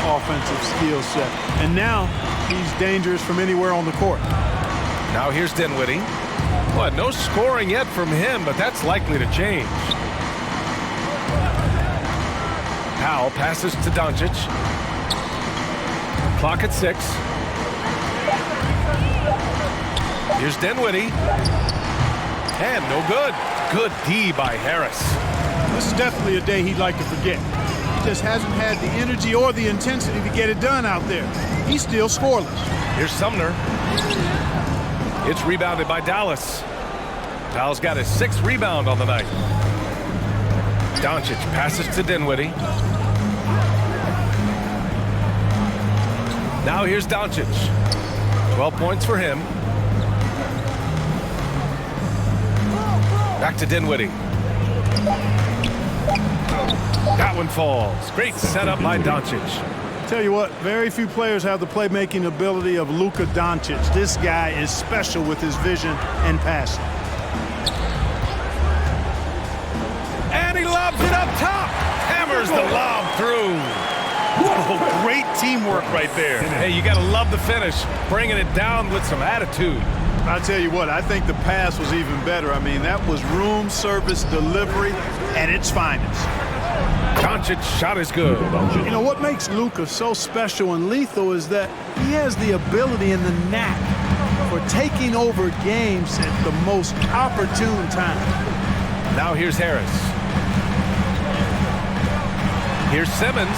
D: offensive skill set, and now he's dangerous from anywhere on the court.
A: Now here's Dinwiddie. Well, no scoring yet from him, but that's likely to change. Powell passes to Doncic. Clock at 6. Here's Dinwiddie. And no good. Good D by Harris.
D: This is definitely a day he'd like to forget. He just hasn't had the energy or the intensity to get it done out there. He's still scoreless.
A: Here's Sumner. It's rebounded by Dallas. Dallas got his 6th rebound on the night. Doncic passes to Dinwiddie. Now here's Doncic. 12 points for him. Back to Dinwiddie. That one falls. Great setup by Doncic.
D: Tell you what, very few players have the playmaking ability of Luka Doncic. This guy is special with his vision and passing.
A: And he lobs it up top. Hammers the lob through.
C: Oh, great teamwork right there.
A: Hey, you got to love the finish. Bringing it down with some attitude.
D: I'll tell you what, I think the pass was even better. I mean, that was room service delivery at its finest.
A: Doncic's shot is good.
D: You know, what makes Luka so special and lethal is that he has the ability and the knack for taking over games at the most opportune time.
A: Now here's Harris. Here's Simmons.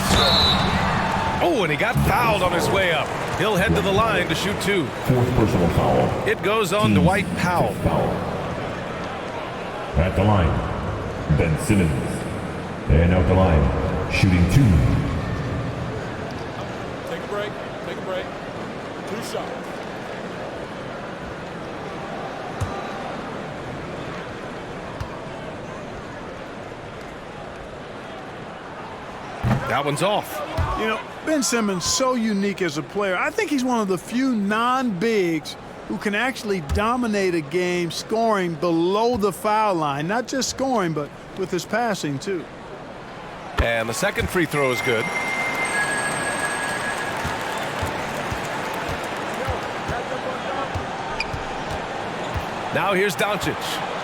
A: Oh, and he got fouled on his way up. He'll head to the line to shoot 2.
E: 4th personal foul.
A: It goes on to Dwight Powell.
E: Foul. At the line, Ben Simmons. And out the line, shooting 2.
F: Take a break. Take a break. 2 shots.
A: That one's off.
D: You know, Ben Simmons, so unique as a player. I think he's one of the few non-bigs who can actually dominate a game scoring below the foul line. Not just scoring, but with his passing, too.
A: And the second free throw is good. Now here's Doncic.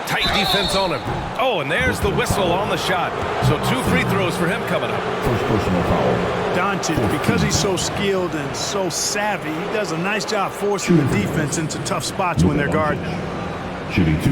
A: Tight defense on him. Oh, and there's the whistle on the shot. So 2 free throws for him coming up.
E: 1st personal foul.
D: Doncic, because he's so skilled and so savvy, he does a nice job forcing the defense into tough spots when they're guarding him.
E: shooting 2.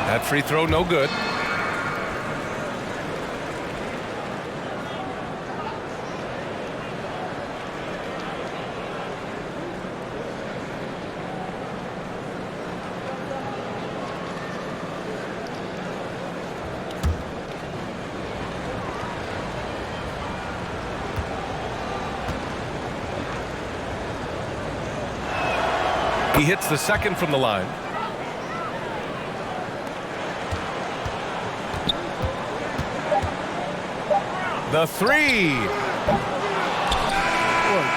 A: That free throw no good. He hits the second from the line. The three.
D: Boy,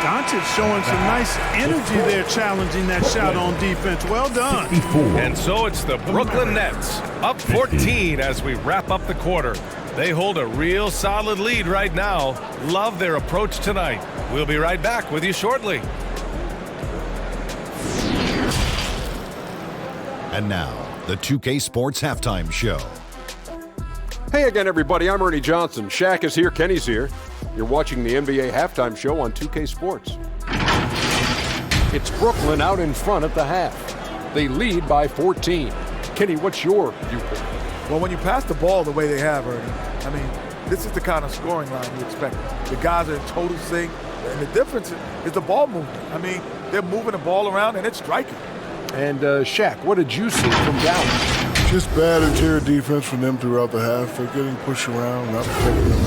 D: Doncic showing some nice energy there, challenging that shot on defense. Well done.
E: 64.
A: And so it's the Brooklyn Nets up 14 as we wrap up the quarter. They hold a real solid lead right now. Love their approach tonight. We'll be right back with you shortly.
G: And now, the 2K Sports Halftime Show.
H: Hey again, everybody. I'm Ernie Johnson. Shaq is here. Kenny's here. You're watching the NBA Halftime Show on 2K Sports. It's Brooklyn out in front at the half. They lead by 14. Kenny, what's your viewpoint?
I: Well, when you pass the ball the way they have, Ernie, I mean, this is the kind of scoring line you expect. The guys are in total sync, and the difference is the ball movement. I mean, they're moving the ball around, and it's striking.
H: And Shaq, what did you see from Dallas?
J: Just bad interior defense from them throughout the half. They're getting pushed around, not protecting them,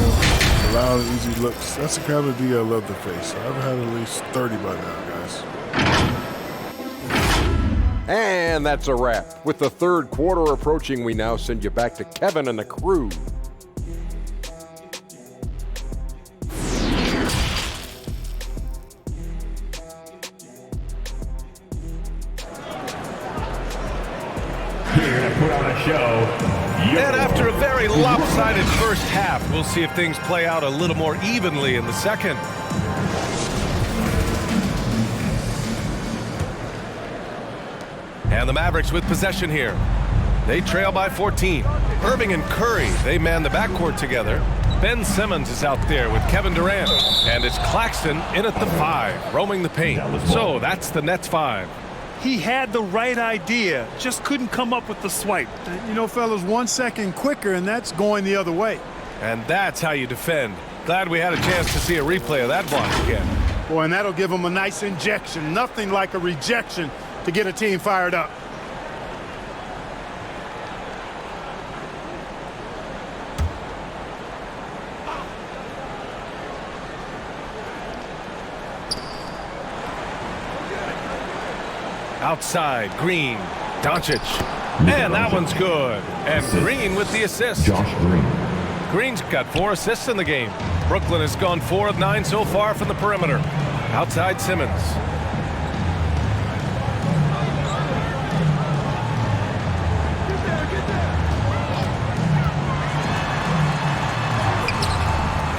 J: allowing easy looks. That's the kind of D I love to face. I've had at least 30 by now, guys.
H: And that's a wrap. With the third quarter approaching, we now send you back to Kevin and the crew.
E: Here to put on a show.
A: And after a very lopsided first half, we'll see if things play out a little more evenly in the second. And the Mavericks with possession here. They trail by 14. Irving and Curry, they man the backcourt together. Ben Simmons is out there with Kevin Durant. And it's Claxton in at the 5, roaming the paint. So that's the Nets 5.
C: He had the right idea, just couldn't come up with the swipe.
D: You know, fellas, 1 second quicker, and that's going the other way.
A: And that's how you defend. Glad we had a chance to see a replay of that block again.
D: Boy, and that'll give them a nice injection. Nothing like a rejection to get a team fired up.
A: Outside, Green, Doncic. And that one's good. And Green with the assist.
E: Josh Green.
A: Green's got 4 assists in the game. Brooklyn has gone 4 of 9 so far from the perimeter. Outside Simmons.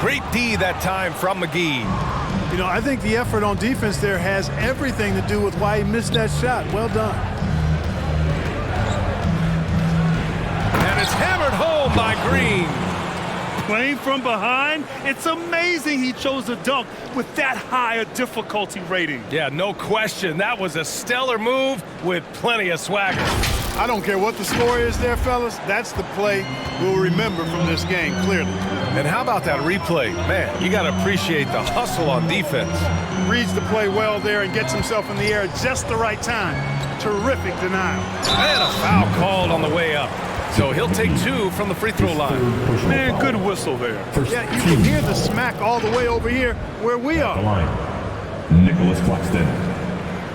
A: Great D that time from McGee.
D: You know, I think the effort on defense there has everything to do with why he missed that shot. Well done.
A: And it's hammered home by Green.
C: Playing from behind, it's amazing he chose to dunk with that high a difficulty rating.
A: Yeah, no question. That was a stellar move with plenty of swagger.
D: I don't care what the score is there, fellas. That's the play we'll remember from this game, clearly.
A: And how about that replay? Man, you got to appreciate the hustle on defense.
D: Reads the play well there and gets himself in the air at just the right time. Terrific denial.
A: And a foul called on the way up. So he'll take 2 from the free throw line.
C: Man, good whistle there.
D: Yeah, you can hear the smack all the way over here where we
E: The
D: are.
E: line. Nicholas Claxton.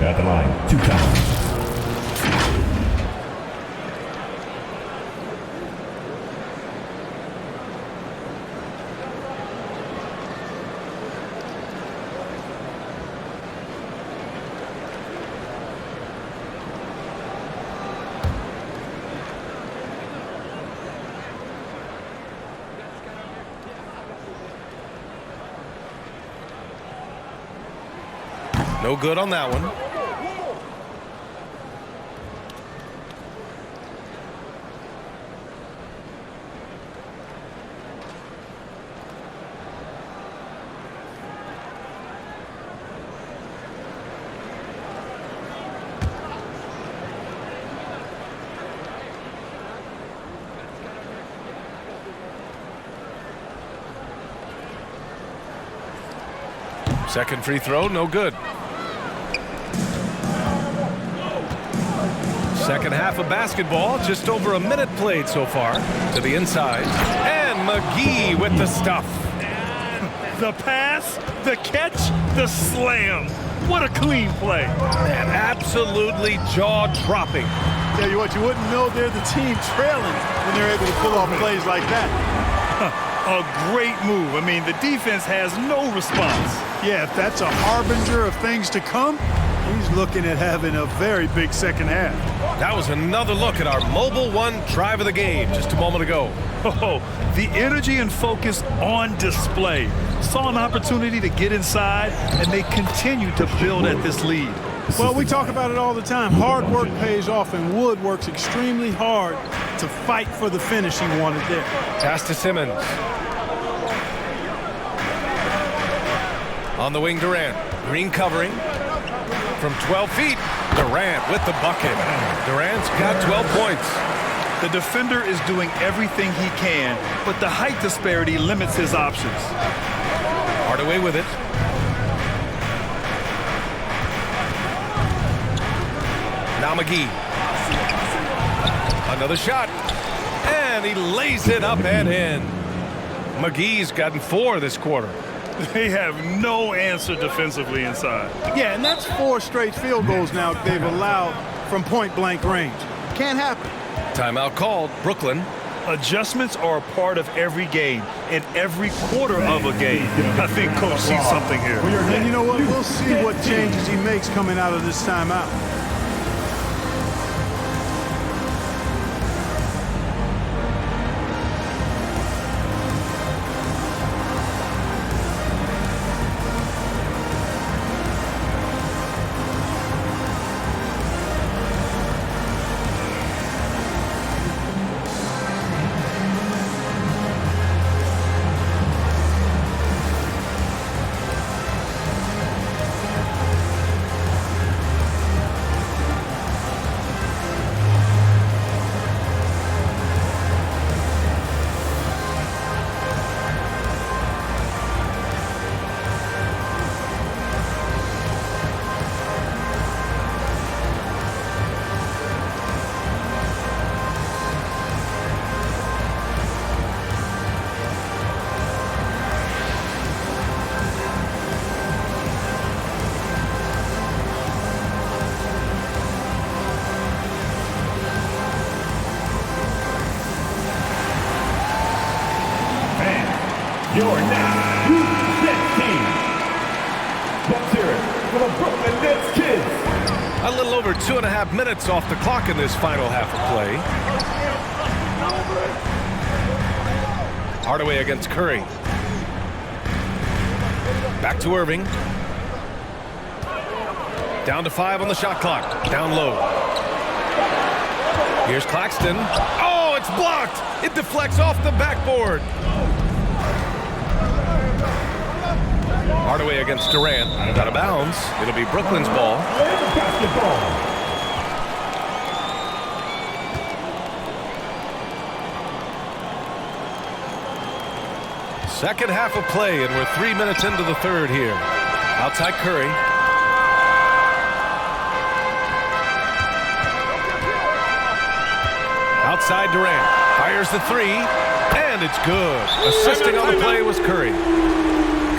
E: At the line. 2 times.
A: No good on that one. Second free throw, no good. Second half of basketball, just over a minute played so far. To the inside, and McGee with the stuff.
C: The pass, the catch, the slam. What a clean play.
A: Man, absolutely jaw-dropping.
D: Tell you what, you wouldn't know they're the team trailing when they're able to pull off plays like that.
C: A great move. I mean, the defense has no response.
D: Yeah, if that's a harbinger of things to come, he's looking at having a very big second half.
A: That was another look at our Mobile One drive of the game just a moment ago.
C: Oh, the energy and focus on display. Saw an opportunity to get inside, and they continue to build at this lead.
D: Well, we talk about it all the time. Hard work pays off, and Wood works extremely hard to fight for the finish he wanted there.
A: Pass to Simmons. On the wing, Durant. Green covering. From 12 feet, Durant with the bucket. Durant's got 12 points.
C: The defender is doing everything he can, but the height disparity limits his options.
A: Hardaway with it. Now McGee. Another shot. And he lays it up and in. McGee's gotten 4 this quarter.
C: They have no answer defensively inside.
D: Yeah, and that's 4 straight field goals now they've allowed from point-blank range. Can't happen.
A: Timeout called. Brooklyn.
C: Adjustments are a part of every game, and every quarter of a game. I think Coach sees something here.
D: And you know what? We'll see what changes he makes coming out of this timeout.
E: Your next Nets team. Let's hear it for the Brooklyn Nets kids.
A: A little over 2.5 minutes off the clock in this final half of play. Hardaway against Curry. Back to Irving. Down to 5 on the shot clock. Down low. Here's Claxton. Oh, it's blocked. It deflects off the backboard. Hardaway against Durant. Out of bounds. It'll be Brooklyn's ball. Second half of play, and we're 3 minutes into the third here. Outside Curry. Outside Durant. Fires the 3, and it's good. Assisting on the play was Curry.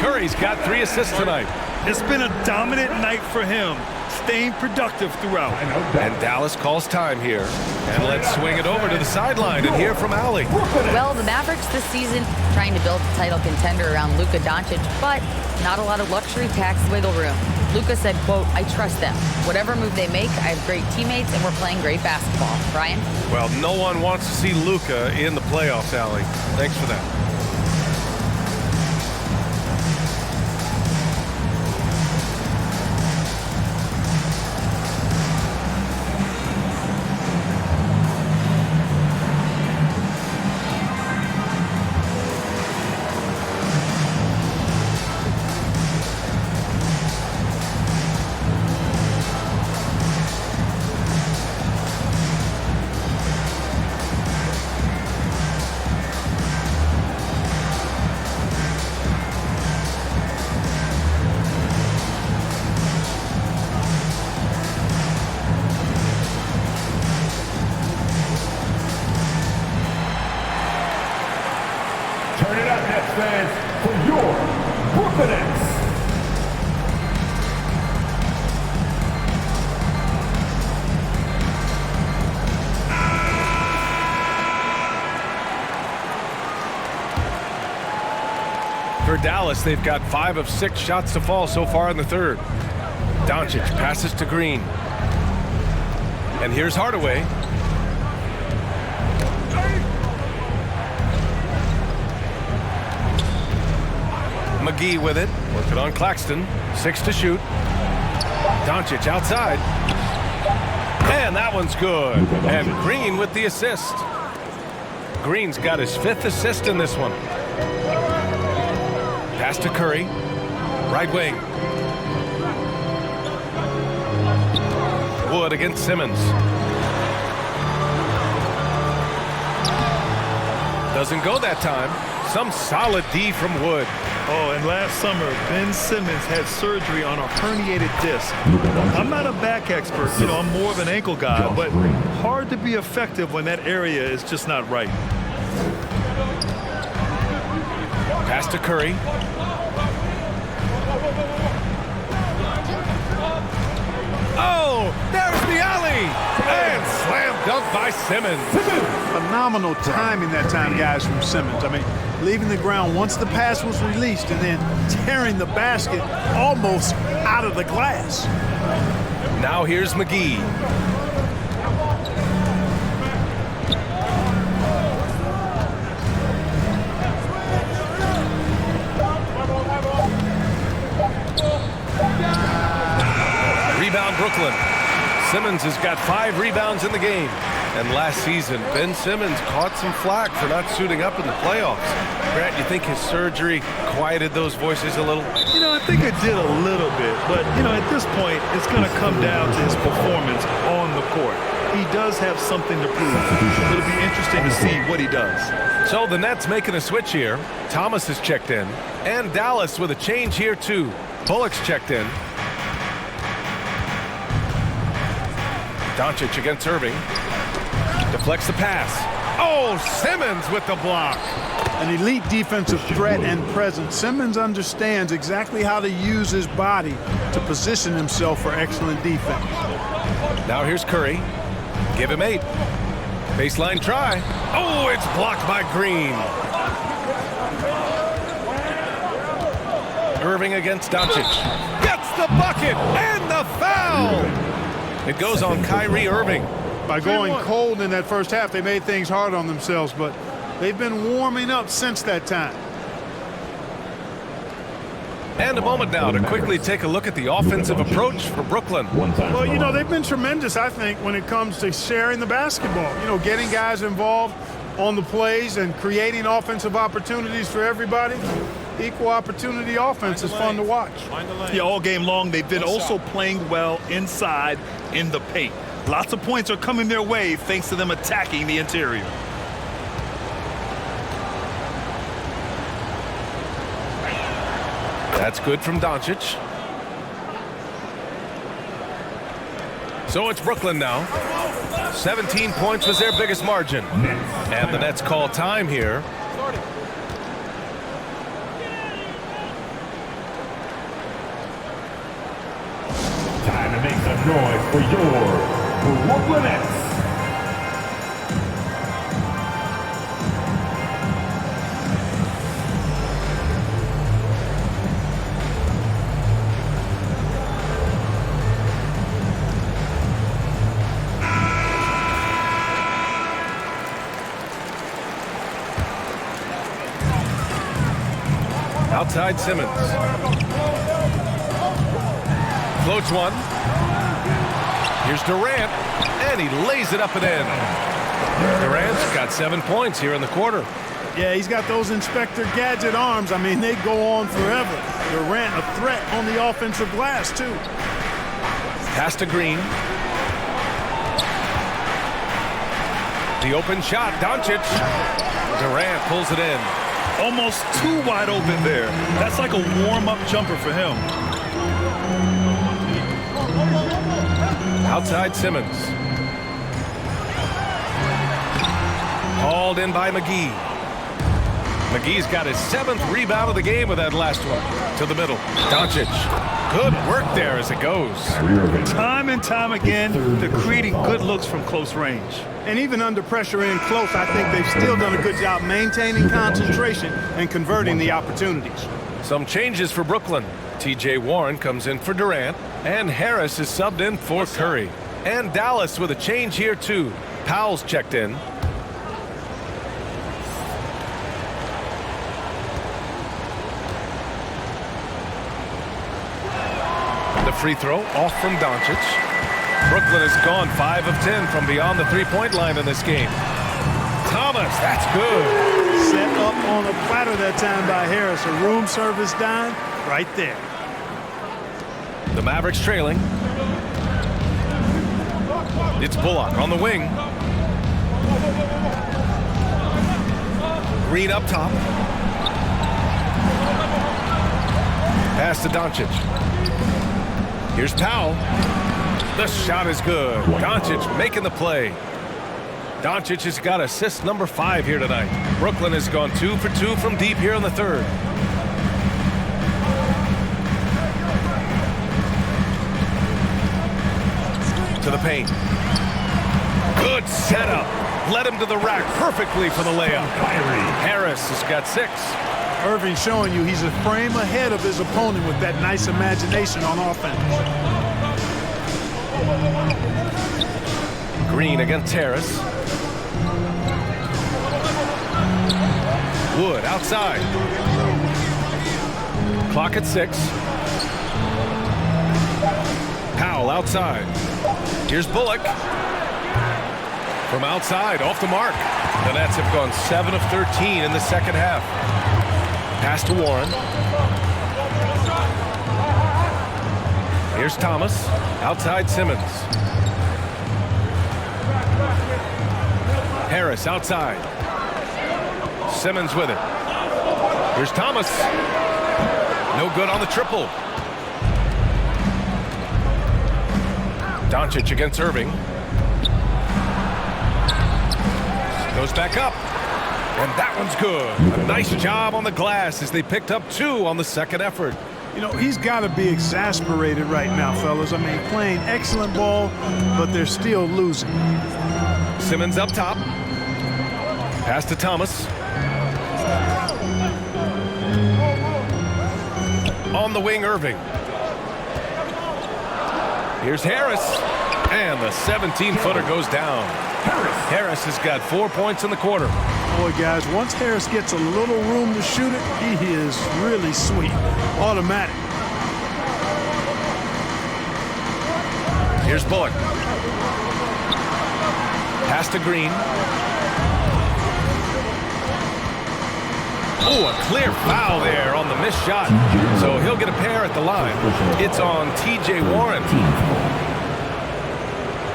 A: Curry's got 3 assists tonight.
C: It's been a dominant night for him, staying productive throughout.
A: And Dallas calls time here. And let's swing it over to the sideline and hear from Allie.
B: Well, the Mavericks this season trying to build a title contender around Luka Doncic, but not a lot of luxury tax wiggle room. Luka said, quote, "I trust them. Whatever move they make, I have great teammates and we're playing great basketball." Brian?
A: Well, no one wants to see Luka in the playoffs, Allie. Thanks for that. Dallas, they've got 5 of 6 shots to fall so far in the third. Doncic passes to Green. And here's Hardaway. McGee with it. Working on Claxton. 6 to shoot. Doncic outside. And that one's good. And Green with the assist. Green's got his 5th assist in this one. Pass to Curry. Right wing. Wood against Simmons. Doesn't go that time. Some solid D from Wood.
C: Oh, and last summer, Ben Simmons had surgery on a herniated disc. I'm not a back expert, I'm more of an ankle guy, but hard to be effective when that area is just not right.
A: Pass to Curry. Oh, there's the alley! And slam dunk by Simmons.
D: Phenomenal timing that time, guys, from Simmons. I mean, leaving the ground once the pass was released and then tearing the basket almost out of the glass.
A: Now here's McGee. Rebound Brooklyn. Simmons has got 5 rebounds in the game. And last season, Ben Simmons caught some flack for not suiting up in the playoffs. Grant, you think his surgery quieted those voices a little?
C: I think it did a little bit. But, at this point, it's going to come down to his performance on the court. He does have something to prove. It'll be interesting to see what he does.
A: So the Nets making a switch here. Thomas has checked in. And Dallas with a change here, too. Bullock's checked in. Doncic against Irving. Deflects the pass. Oh, Simmons with the block.
D: An elite defensive threat and presence. Simmons understands exactly how to use his body to position himself for excellent defense.
A: Now here's Curry. Give him 8. Baseline try. Oh, it's blocked by Green. Irving against Doncic. Gets the bucket and the foul. It goes on Kyrie Irving.
D: By going cold in that first half, they made things hard on themselves, but they've been warming up since that time.
A: And a moment now to quickly take a look at the offensive approach for Brooklyn.
D: Well, they've been tremendous, I think, when it comes to sharing the basketball. Getting guys involved on the plays and creating offensive opportunities for everybody. Equal opportunity offense is fun to watch.
C: Yeah, all game long, they've been also playing well inside in the paint. Lots of points are coming their way thanks to them attacking the interior.
A: That's good from Doncic. So it's Brooklyn now. 17 points was their biggest margin. And the Nets call time here.
E: Time to make some noise for your Brooklyn Nets.
A: Outside Simmons. Floats one. Here's Durant, and he lays it up and in. Durant's got 7 points here in the quarter.
D: Yeah, he's got those Inspector Gadget arms. I mean, they go on forever. Durant, a threat on the offensive glass, too.
A: Pass to Green. The open shot, Doncic. Durant pulls it in.
C: Almost too wide open there. That's like a warm-up jumper for him.
A: Outside Simmons. Hauled in by McGee. McGee's got his 7th rebound of the game with that last one. To the middle. Doncic. Good work there as it goes.
C: Time and time again, they're creating good looks from close range.
D: And even under pressure in close, I think they've still done a good job maintaining concentration and converting the opportunities.
A: Some changes for Brooklyn. TJ Warren comes in for Durant, and Harris is subbed in for Curry. And Dallas with a change here too. Powell's checked in. The free throw off from Doncic. Brooklyn has gone 5 of 10 from beyond the three-point line in this game. Thomas, that's good.
D: Set up on a platter that time by Harris. A room service dime right there.
A: The Mavericks trailing. It's Bullock on the wing. Green up top. Pass to Doncic. Here's Powell. The shot is good. Doncic making the play. Doncic has got assist number 5 here tonight. Brooklyn has gone 2 for 2 from deep here in the third. To the paint. Good setup. Led him to the rack perfectly for the layup. Harris has got 6.
D: Irving showing you he's a frame ahead of his opponent with that nice imagination on offense.
A: Green against Harris. Wood outside. Clock at 6. Powell outside. Here's Bullock. From outside, off the mark. The Nets have gone 7 of 13 in the second half. Pass to Warren. Here's Thomas. Outside Simmons. Harris outside. Simmons with it. Here's Thomas. No good on the triple. Doncic against Irving. Goes back up. And that one's good. A nice job on the glass as they picked up 2 on the second effort.
D: You know, he's got to be exasperated right now, fellas. I mean, playing excellent ball, but they're still losing.
A: Simmons up top. Pass to Thomas. On the wing, Irving. Here's Harris. And the 17-footer goes down. Harris has got 4 points in the quarter.
D: Boy, guys, once Harris gets a little room to shoot it, he is really sweet. Automatic.
A: Here's Bullock. Pass to Green. Oh, a clear foul there on the missed shot. So he'll get a pair at the line. It's on TJ Warren.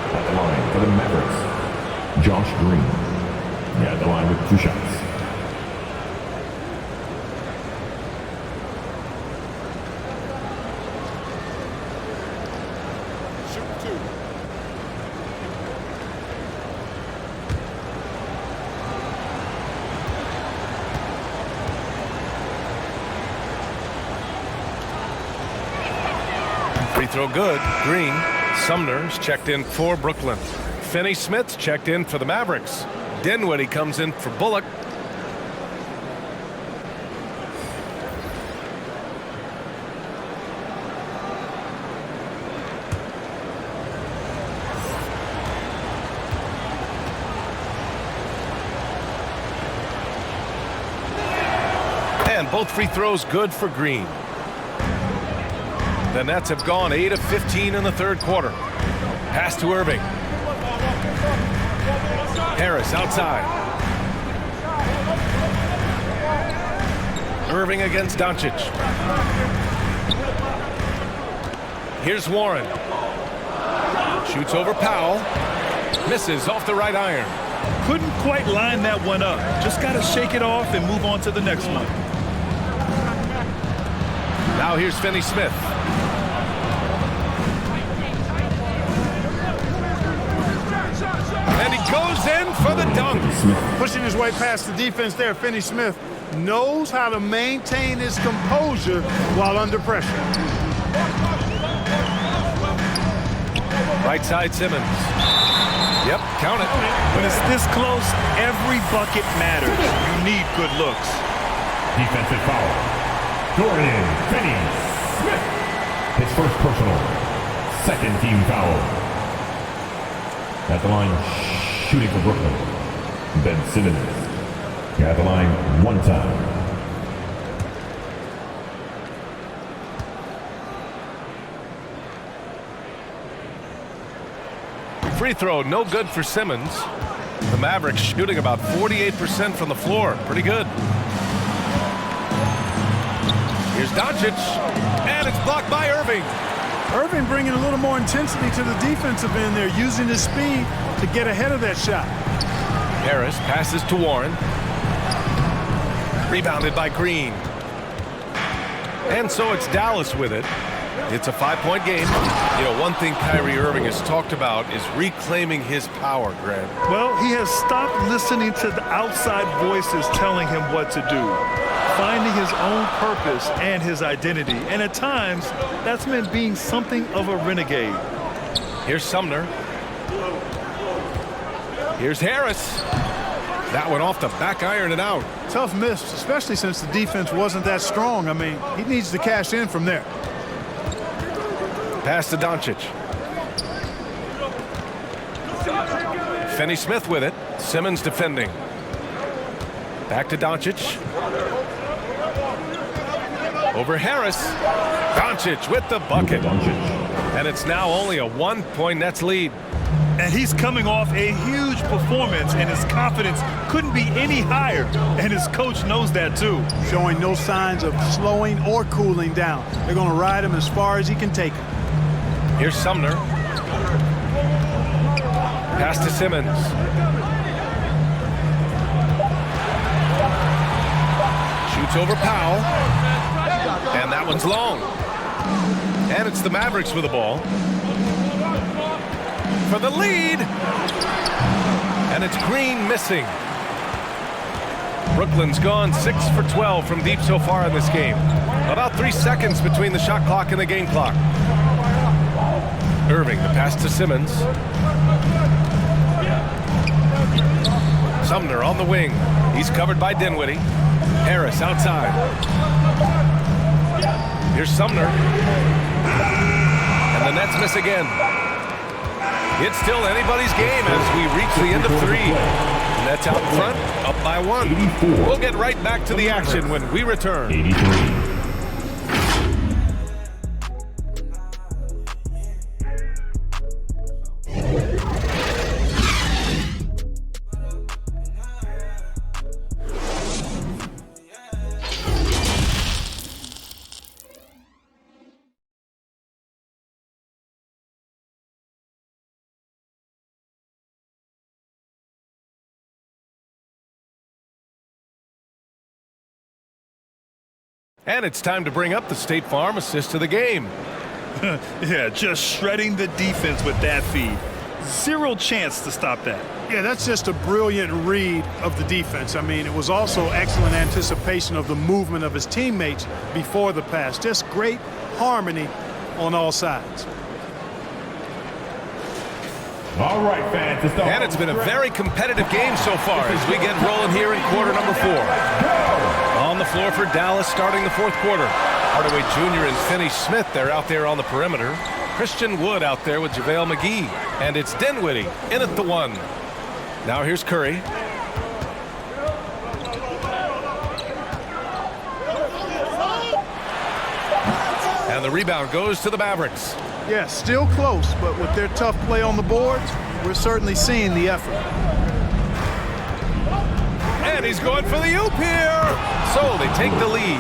E: At the line for the Mavericks, Josh Green. At the line with 2 shots.
A: Free throw good. Green. Sumner's checked in for Brooklyn. Finney-Smith's checked in for the Mavericks. Dinwiddie comes in for Bullock. And both free throws good for Green. The Nets have gone 8 of 15 in the third quarter. Pass to Irving. Harris outside. Irving against Doncic. Here's Warren. Shoots over Powell. Misses off the right iron.
C: Couldn't quite line that one up. Just got to shake it off and move on to the next one.
A: Now here's Finney-Smith. And he goes in for the dunk.
D: Pushing his way past the defense there, Finney-Smith knows how to maintain his composure while under pressure.
A: Right side Simmons. Yep, count it.
C: When it's this close, every bucket matters. You need good looks.
E: Defensive foul. Dorian Finney-Smith. His first personal. Second team foul. At the line, shooting for Brooklyn, Ben Simmons. At the line, one time.
A: Free throw, no good for Simmons. The Mavericks shooting about 48% from the floor. Pretty good. Here's Doncic, and it's blocked by Irving.
D: Irving bringing a little more intensity to the defensive end there, using his speed to get ahead of that shot.
A: Harris passes to Warren. Rebounded by Green. And so it's Dallas with it. It's a 5-point game. You know, one thing Kyrie Irving has talked about is reclaiming his power, Grant.
C: Well, he has stopped listening to the outside voices telling him what to do, finding his own purpose and his identity. And at times, that's meant being something of a renegade.
A: Here's Sumner. Here's Harris. That one off the back iron and out.
D: Tough miss, especially since the defense wasn't that strong. I mean, he needs to cash in from there.
A: Pass to Doncic. Finney-Smith with it. Simmons defending. Back to Doncic. Over Harris. Doncic with the bucket. And it's now only a 1-point Nets lead.
C: And he's coming off a huge performance, and his confidence couldn't be any higher. And his coach knows that too.
D: Showing no signs of slowing or cooling down. They're going to ride him as far as he can take him.
A: Here's Sumner. Pass to Simmons. Shoots over Powell. And that one's long. And it's the Mavericks with the ball. For the lead. And it's Green missing. Brooklyn's gone 6 for 12 from deep so far in this game. About 3 seconds between the shot clock and the game clock. Irving, the pass to Simmons. Sumner on the wing. He's covered by Dinwiddie. Harris outside. Here's Sumner. And the Nets miss again. It's still anybody's game as we reach the end of 3. Nets out in front, up by 1. We'll get right back to the action when we return.
E: 83.
A: And it's time to bring up the State Farm assist to the game.
C: Yeah, just shredding the defense with that feed. Zero chance to stop that.
D: Yeah, that's just a brilliant read of the defense. I mean, it was also excellent anticipation of the movement of his teammates before the pass. Just great harmony on all sides.
E: All right, fans.
A: And it's been a very competitive game so far as we get rolling here in quarter number 4. On the floor for Dallas starting the 4th quarter. Hardaway Jr. and Finney-Smith, they're out there on the perimeter. Christian Wood out there with JaVale McGee. And it's Dinwiddie in at the 1. Now here's Curry. And the rebound goes to the Mavericks.
D: Yeah, still close, but with their tough play on the boards, we're certainly seeing the effort.
A: And he's going for the oop here. So they take the lead.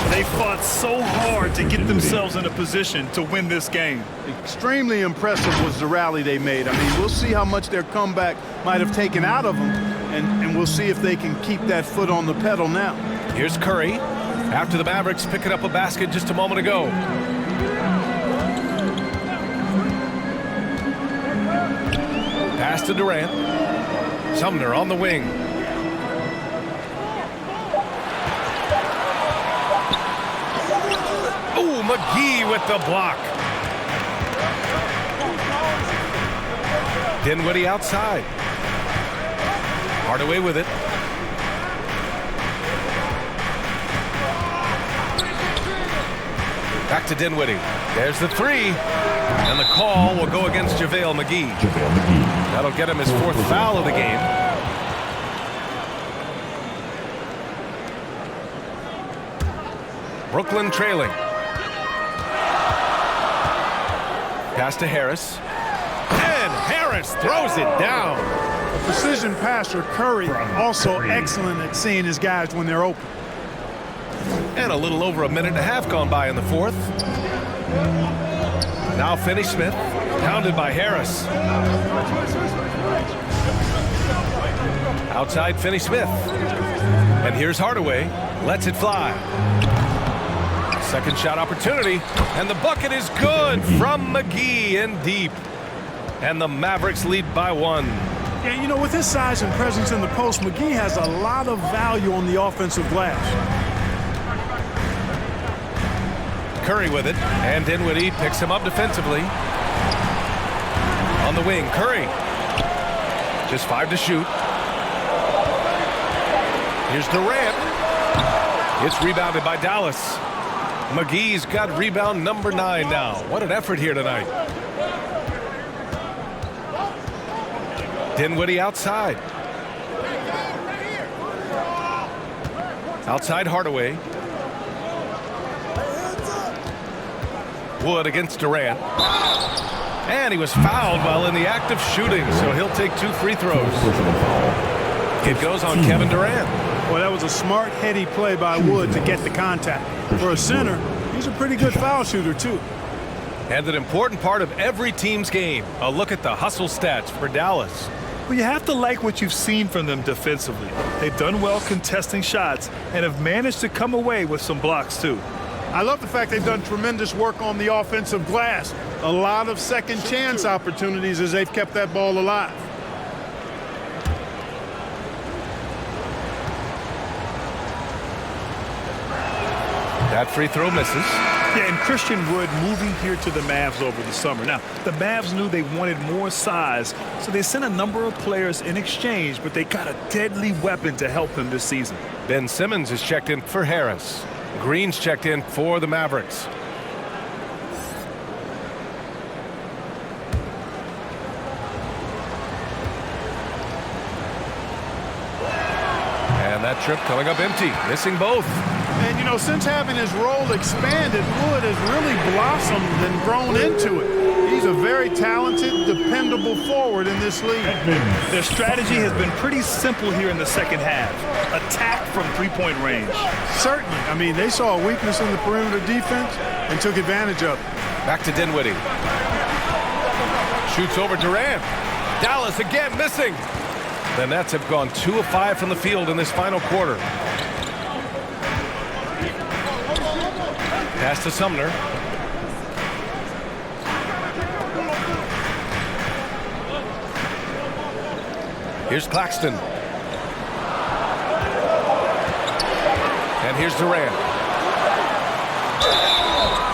C: They fought so hard to get themselves in a position to win this game.
D: Extremely impressive was the rally they made. I mean, we'll see how much their comeback might have taken out of them, and we'll see if they can keep that foot on the pedal now.
A: Here's Curry after the Mavericks picking up a basket just a moment ago. Pass to Durant. Sumner on the wing. Ooh, McGee with the block. Dinwiddie outside. Hardaway with it. Back to Dinwiddie. There's the three. And the call will go against JaVale McGee. That'll get him his fourth foul of the game. Brooklyn trailing. Pass to Harris. And Harris throws it down.
D: A precision passer, Curry, also excellent at seeing his guys when they're open.
A: And a little over a minute and a half gone by in the fourth. Now Finney-Smith, pounded by Harris. Outside Finney-Smith. And here's Hardaway, lets it fly. Second shot opportunity, and the bucket is good from McGee in deep. And the Mavericks lead by 1.
D: Yeah, you know, with his size and presence in the post, McGee has a lot of value on the offensive glass.
A: Curry with it, and Dinwiddie picks him up defensively. On the wing, Curry. Just 5 to shoot. Here's Durant. It's rebounded by Dallas. McGee's got rebound number 9 now. What an effort here tonight. Dinwiddie outside. Outside Hardaway. Wood against Durant. And he was fouled while in the act of shooting, so he'll take 2 free throws. It goes on Kevin Durant.
D: Well, that was a smart, heady play by Wood to get the contact. For a center, he's a pretty good foul shooter, too.
A: And an important part of every team's game. A look at the hustle stats for Dallas.
C: Well, you have to like what you've seen from them defensively. They've done well contesting shots and have managed to come away with some blocks, too.
D: I love the fact they've done tremendous work on the offensive glass. A lot of second chance opportunities as they've kept that ball alive.
A: That free throw misses.
C: Yeah, and Christian Wood moving here to the Mavs over the summer. Now, the Mavs knew they wanted more size, so they sent a number of players in exchange, but they got a deadly weapon to help them this season.
A: Ben Simmons is checked in for Harris. Green's checked in for the Mavericks. And that trip coming up empty, missing both.
D: And, you know, since having his role expanded, Wood has really blossomed and grown into it. He's a very talented, dependable forward in this league.
C: Their strategy has been pretty simple here in the second half. Attack from three-point range.
D: Certainly. I mean, they saw a weakness in the perimeter defense and took advantage of it.
A: Back to Dinwiddie. Shoots over Durant. Dallas again missing. The Nets have gone 2 of 5 from the field in this final quarter. Pass to Sumner. Here's Claxton. And here's Durant.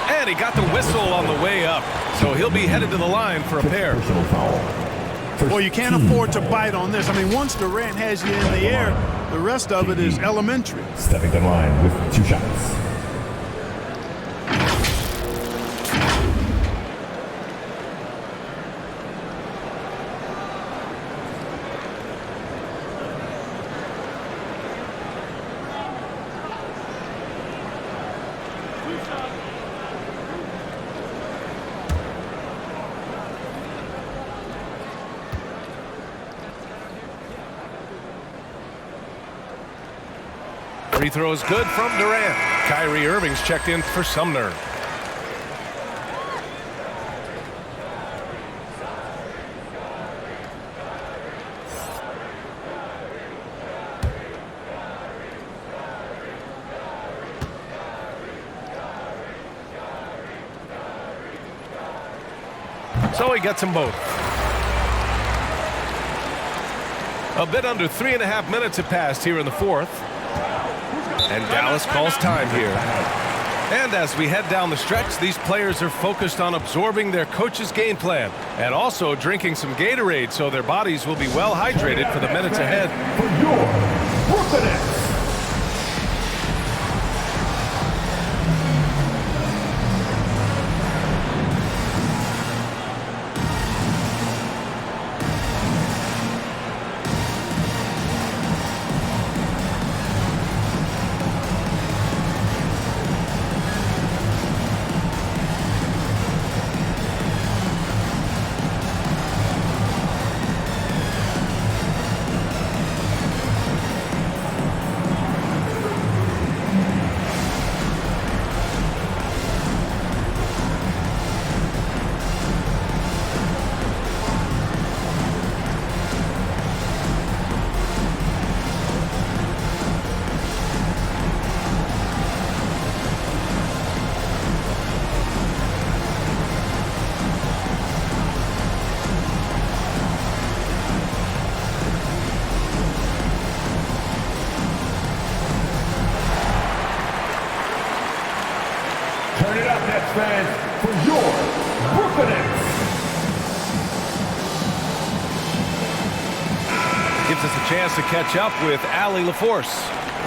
A: And he got the whistle on the way up. So he'll be headed to the line for a pair.
D: Well, you can't afford to bite on this. I mean, once Durant has you in the air, the rest of it is elementary.
E: Stepping to the line with 2 shots.
A: Free throw is good from Durant. Kyrie Irving's checked in for Sumner. So he gets them both. A bit under 3.5 minutes have passed here in the fourth. And Dallas calls time here. And as we head down the stretch, these players are focused on absorbing their coach's game plan and also drinking some Gatorade so their bodies will be well hydrated for the minutes ahead.
E: For your Brooklyn Nets.
A: us a chance to catch up with Allie LaForce.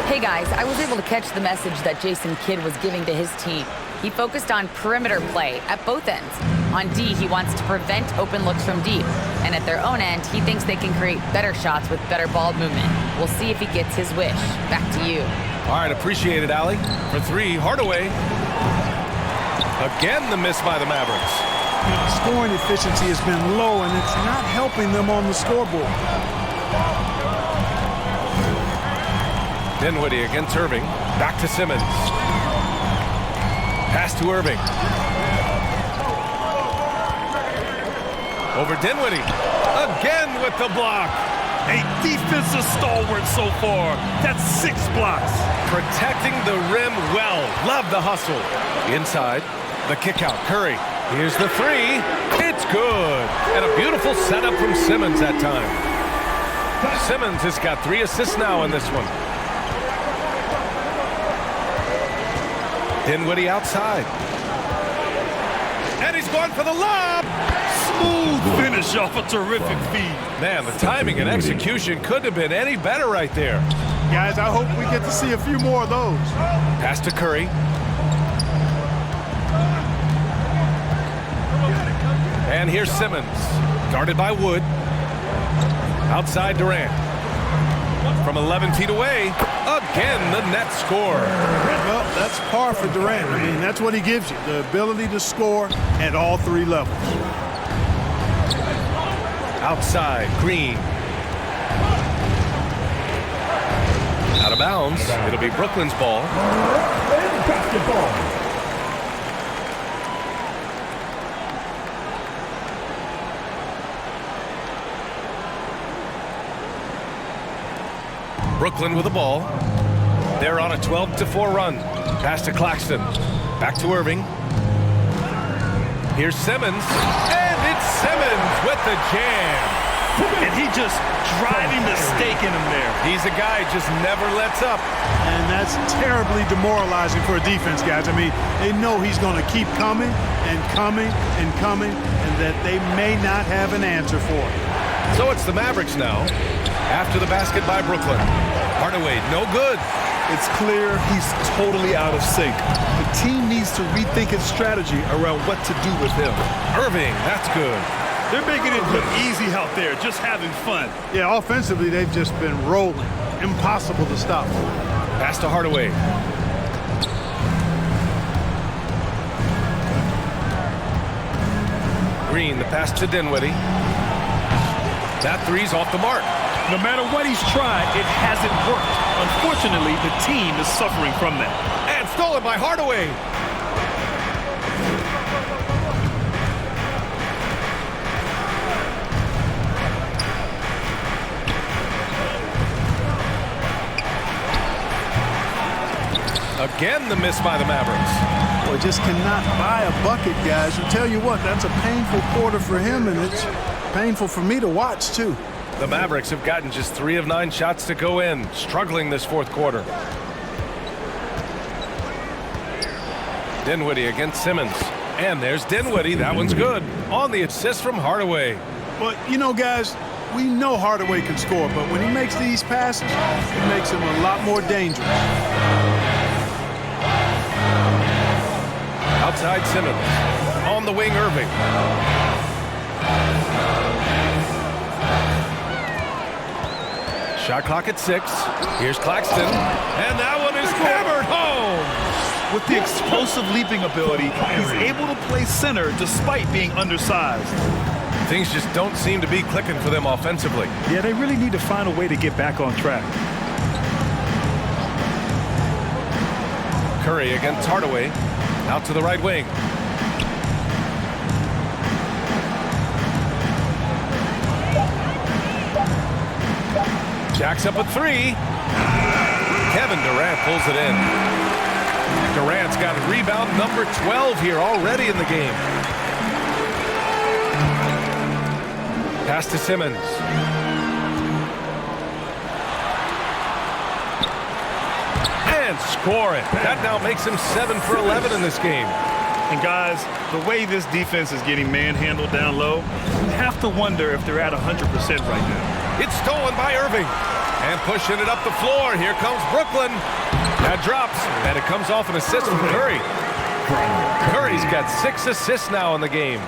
B: Hey guys, I was able to catch the message that Jason Kidd was giving to his team. He focused on perimeter play at both ends. On D, he wants to prevent open looks from deep. And at their own end, he thinks they can create better shots with better ball movement. We'll see if he gets his wish. Back to you.
A: All right, appreciate it, Allie. For three, Hardaway. Again, the miss by the Mavericks.
D: Scoring efficiency has been low, and it's not helping them on the scoreboard.
A: Dinwiddie against Irving. Back to Simmons. Pass to Irving. Over Dinwiddie. Again with the block.
K: A defensive stalwart so far. That's 6 blocks.
A: Protecting the rim well. Love the hustle. Inside, the kick out. Curry. Here's the three. It's good. And a beautiful setup from Simmons that time. Simmons has got 3 assists now in this one. Dinwiddie outside. And he's going for the lob.
K: Smooth finish off a terrific feed.
A: Man, the timing and execution couldn't have been any better right there.
D: Guys, I hope we get to see a few more of those.
A: Pass to Curry. And here's Simmons. Guarded by Wood. Outside Durant. From 11 feet away. Again, the net score.
D: Well, that's par for Durant. I mean, that's what he gives you, the ability to score at all 3 levels.
A: Outside, Green. Out of bounds. It'll be Brooklyn's ball.
E: Basketball.
A: Brooklyn with the ball. They're on a 12-4 run. Pass to Claxton. Back to Irving. Here's Simmons. And it's Simmons with the jam.
K: And he just driving the stake in him there.
A: He's a guy who just never lets up.
D: And that's terribly demoralizing for a defense, guys. I mean, they know he's going to keep coming and coming and coming, and that they may not have an answer for it.
A: So it's the Mavericks now. After the basket by Brooklyn. Hardaway, no good.
C: It's clear he's totally out of sync. The team needs to rethink its strategy around what to do with him.
A: Irving, that's good.
K: They're making it look easy out there, just having fun.
D: Yeah, offensively, they've just been rolling. Impossible to stop.
A: Pass to Hardaway. Green, the pass to Dinwiddie. That three's off the mark.
K: No matter what he's tried, it hasn't worked. Unfortunately, the team is suffering from that.
A: And stolen by Hardaway. Again, the miss by the Mavericks.
D: Boy, just cannot buy a bucket, guys. I'll tell you what, that's a painful quarter for him, and it's painful for me to watch, too.
A: The Mavericks have gotten just 3 of 9 shots to go in, struggling this fourth quarter. Dinwiddie against Simmons. And there's Dinwiddie. That one's good. On the assist from Hardaway.
D: Well, you know, guys, we know Hardaway can score, but when he makes these passes, it makes him a lot more dangerous.
A: Outside Simmons. On the wing, Irving. Shot clock at 6. Here's Claxton. And that one is hammered home.
K: With the explosive leaping ability, he's able to play center despite being undersized.
A: Things just don't seem to be clicking for them offensively.
K: Yeah, they really need to find a way to get back on track.
A: Curry against Hardaway. Out to the right wing. Jacks up a 3. Kevin Durant pulls it in. Durant's got rebound number 12 here already in the game. Pass to Simmons. And score it. That now makes him 7 for 11 in this game.
K: And guys, the way this defense is getting manhandled down low, you have to wonder if they're at 100% right now.
A: It's stolen by Irving. And pushing it up the floor. Here comes Brooklyn. That drops, and it comes off an assist from Curry. Curry's got 6 assists now in the game.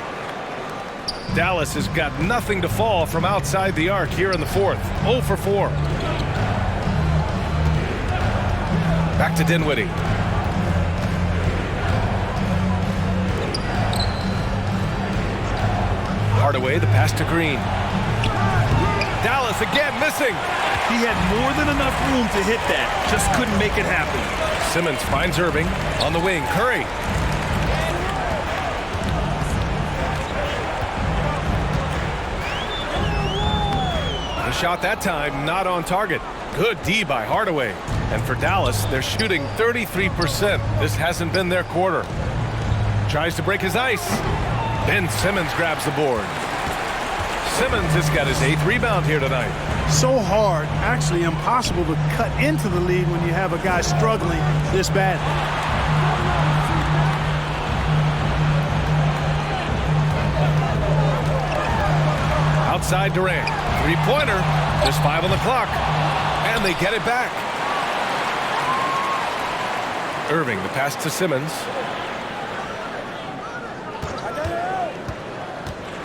A: Dallas has got nothing to fall from outside the arc here in the fourth. 0 for 4. Back to Dinwiddie. Hardaway, the pass to Green. Dallas again missing.
K: He had more than enough room to hit that. Just couldn't make it happen.
A: Simmons finds Irving on the wing. Curry. The shot that time not on target. Good D by Hardaway. And for Dallas, they're shooting 33%. This hasn't been their quarter. Tries to break his ice. Ben Simmons grabs the board. Simmons has got his 8th rebound here tonight.
D: So hard, actually impossible to cut into the lead when you have a guy struggling this bad.
A: Outside Durant. 3-pointer. Just 5 on the clock. And they get it back. Irving, the pass to Simmons.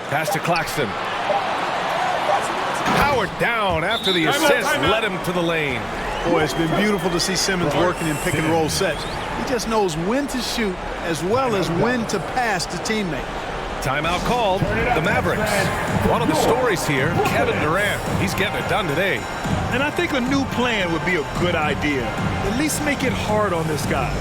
A: Pass to Claxton. Powered down after the assist led him to the lane.
D: Boy, it's been beautiful to see Simmons working in pick and roll sets. He just knows when to shoot as well as when to pass to teammate.
A: Timeout called. The Mavericks. One of the stories here, Kevin Durant. He's getting it done today.
K: And I think a new plan would be a good idea. At least make it hard on this guy.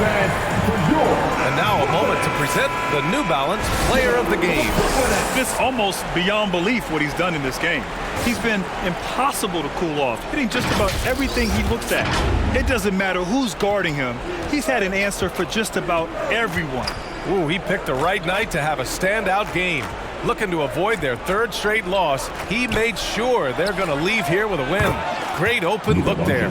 A: And now a moment to present the New Balance Player of the Game.
K: It's almost beyond belief what he's done in this game. He's been impossible to cool off, hitting just about everything he looks at. It doesn't matter who's guarding him. He's had an answer for just about everyone.
A: Ooh, he picked the right night to have a standout game. Looking to avoid their 3rd straight loss, he made sure they're going to leave here with a win. Great open look there.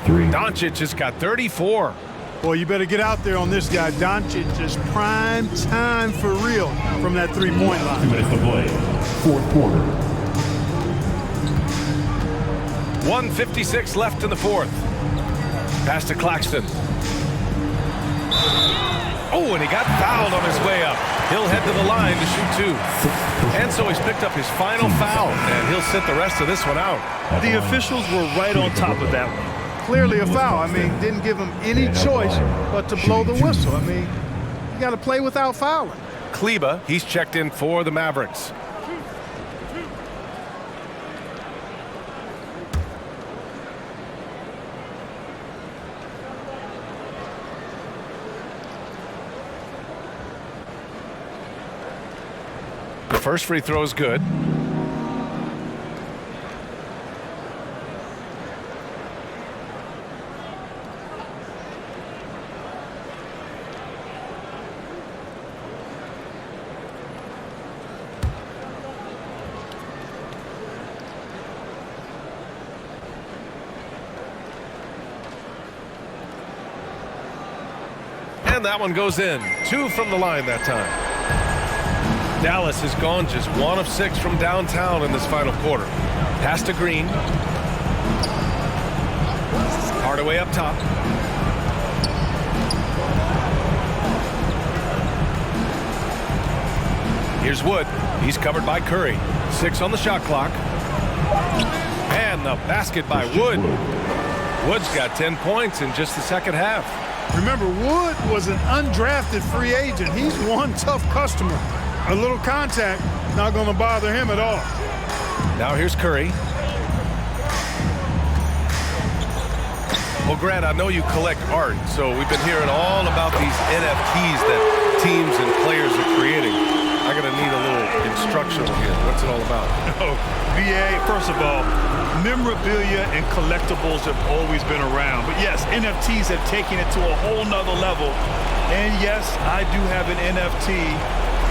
A: Doncic has got 34.
D: Boy, you better get out there on this guy. Doncic is prime time for real from that 3-point line.
E: 2 minutes to play. 4th quarter.
A: 1:56 left in the 4th. Pass to Claxton. Oh, and he got fouled on his way up. He'll head to the line to shoot 2. And so he's picked up his final foul, and he'll sit the rest of this one out.
K: The officials were right on top of that one.
D: Clearly a foul. I mean, didn't give him any choice but to blow the whistle. I mean, you got to play without fouling.
A: Kleba, he's checked in for the Mavericks. The first free throw is good. And that one goes in. 2 from the line that time. Dallas has gone just 1 of 6 from downtown in this final quarter. Pass to Green. Hardaway up top. Here's Wood. He's covered by Curry. 6 on the shot clock. And the basket by Wood. Wood's got 10 points in just the second half.
D: Remember, Wood was an undrafted free agent. He's one tough customer. A little contact, not going to bother him at all.
A: Now here's Curry. Well, Grant, I know you collect art, so we've been hearing all about these NFTs that teams and players are creating. I'm going to need a little instructional here. What's it all about?
K: Oh, VA, first of all, memorabilia and collectibles have always been around. But yes, NFTs have taken it to a whole nother level. And yes, I do have an NFT.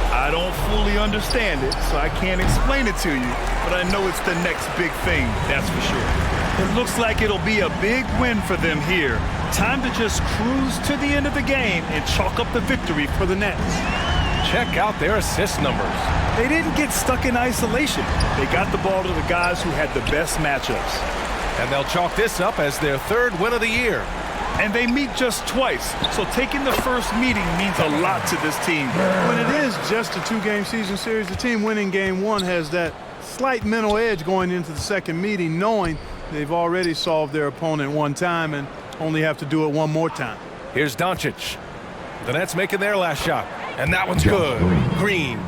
K: I don't fully understand it, so I can't explain it to you. But I know it's the next big thing, that's for sure. It looks like it'll be a big win for them here. Time to just cruise to the end of the game and chalk up the victory for the Nets.
A: Check out their assist numbers.
K: They didn't get stuck in isolation. They got the ball to the guys who had the best matchups.
A: And they'll chalk this up as their 3rd win of the year.
K: And they meet just twice, so taking the first meeting means a lot to this team.
D: When it is just a 2-game season series, the team winning game 1 has that slight mental edge going into the second meeting, knowing they've already solved their opponent one time and only have to do it one more time.
A: Here's Doncic. The Nets making their last shot. And that one's good. Green.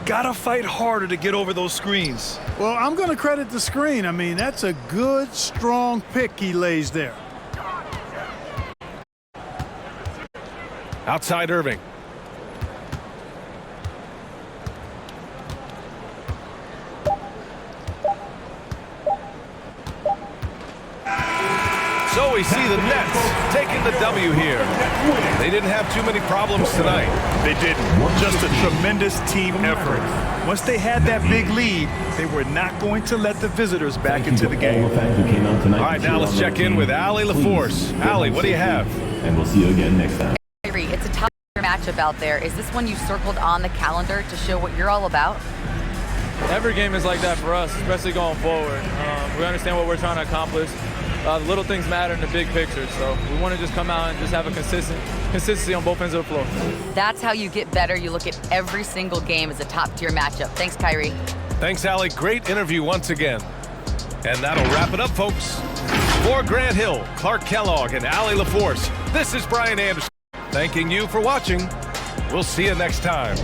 K: Gotta fight harder to get over those screens.
D: Well, I'm going to credit the screen. I mean, that's a good, strong pick he lays there.
A: Outside Irving. So we see the Nets taking the W here. They didn't have too many problems tonight.
K: They didn't. Just a tremendous team effort. Once they had that big lead, they were not going to let the visitors back into the game.
A: All right, now let's check in with Allie LaForce. Allie, what do you have?
E: And we'll see you again next time.
B: It's a tough matchup out there. Is this one you circled on the calendar to show what you're all about?
F: Every game is like that for us, especially going forward. We understand what we're trying to accomplish. The little things matter in the big picture, so we want to just come out and just have a consistency on both ends of the floor.
B: That's how you get better. You look at every single game as a top-tier matchup. Thanks, Kyrie.
A: Thanks, Allie. Great interview once again. And that'll wrap it up, folks. For Grant Hill, Clark Kellogg, and Allie LaForce, this is Brian Anderson. Thanking you for watching. We'll see you next time.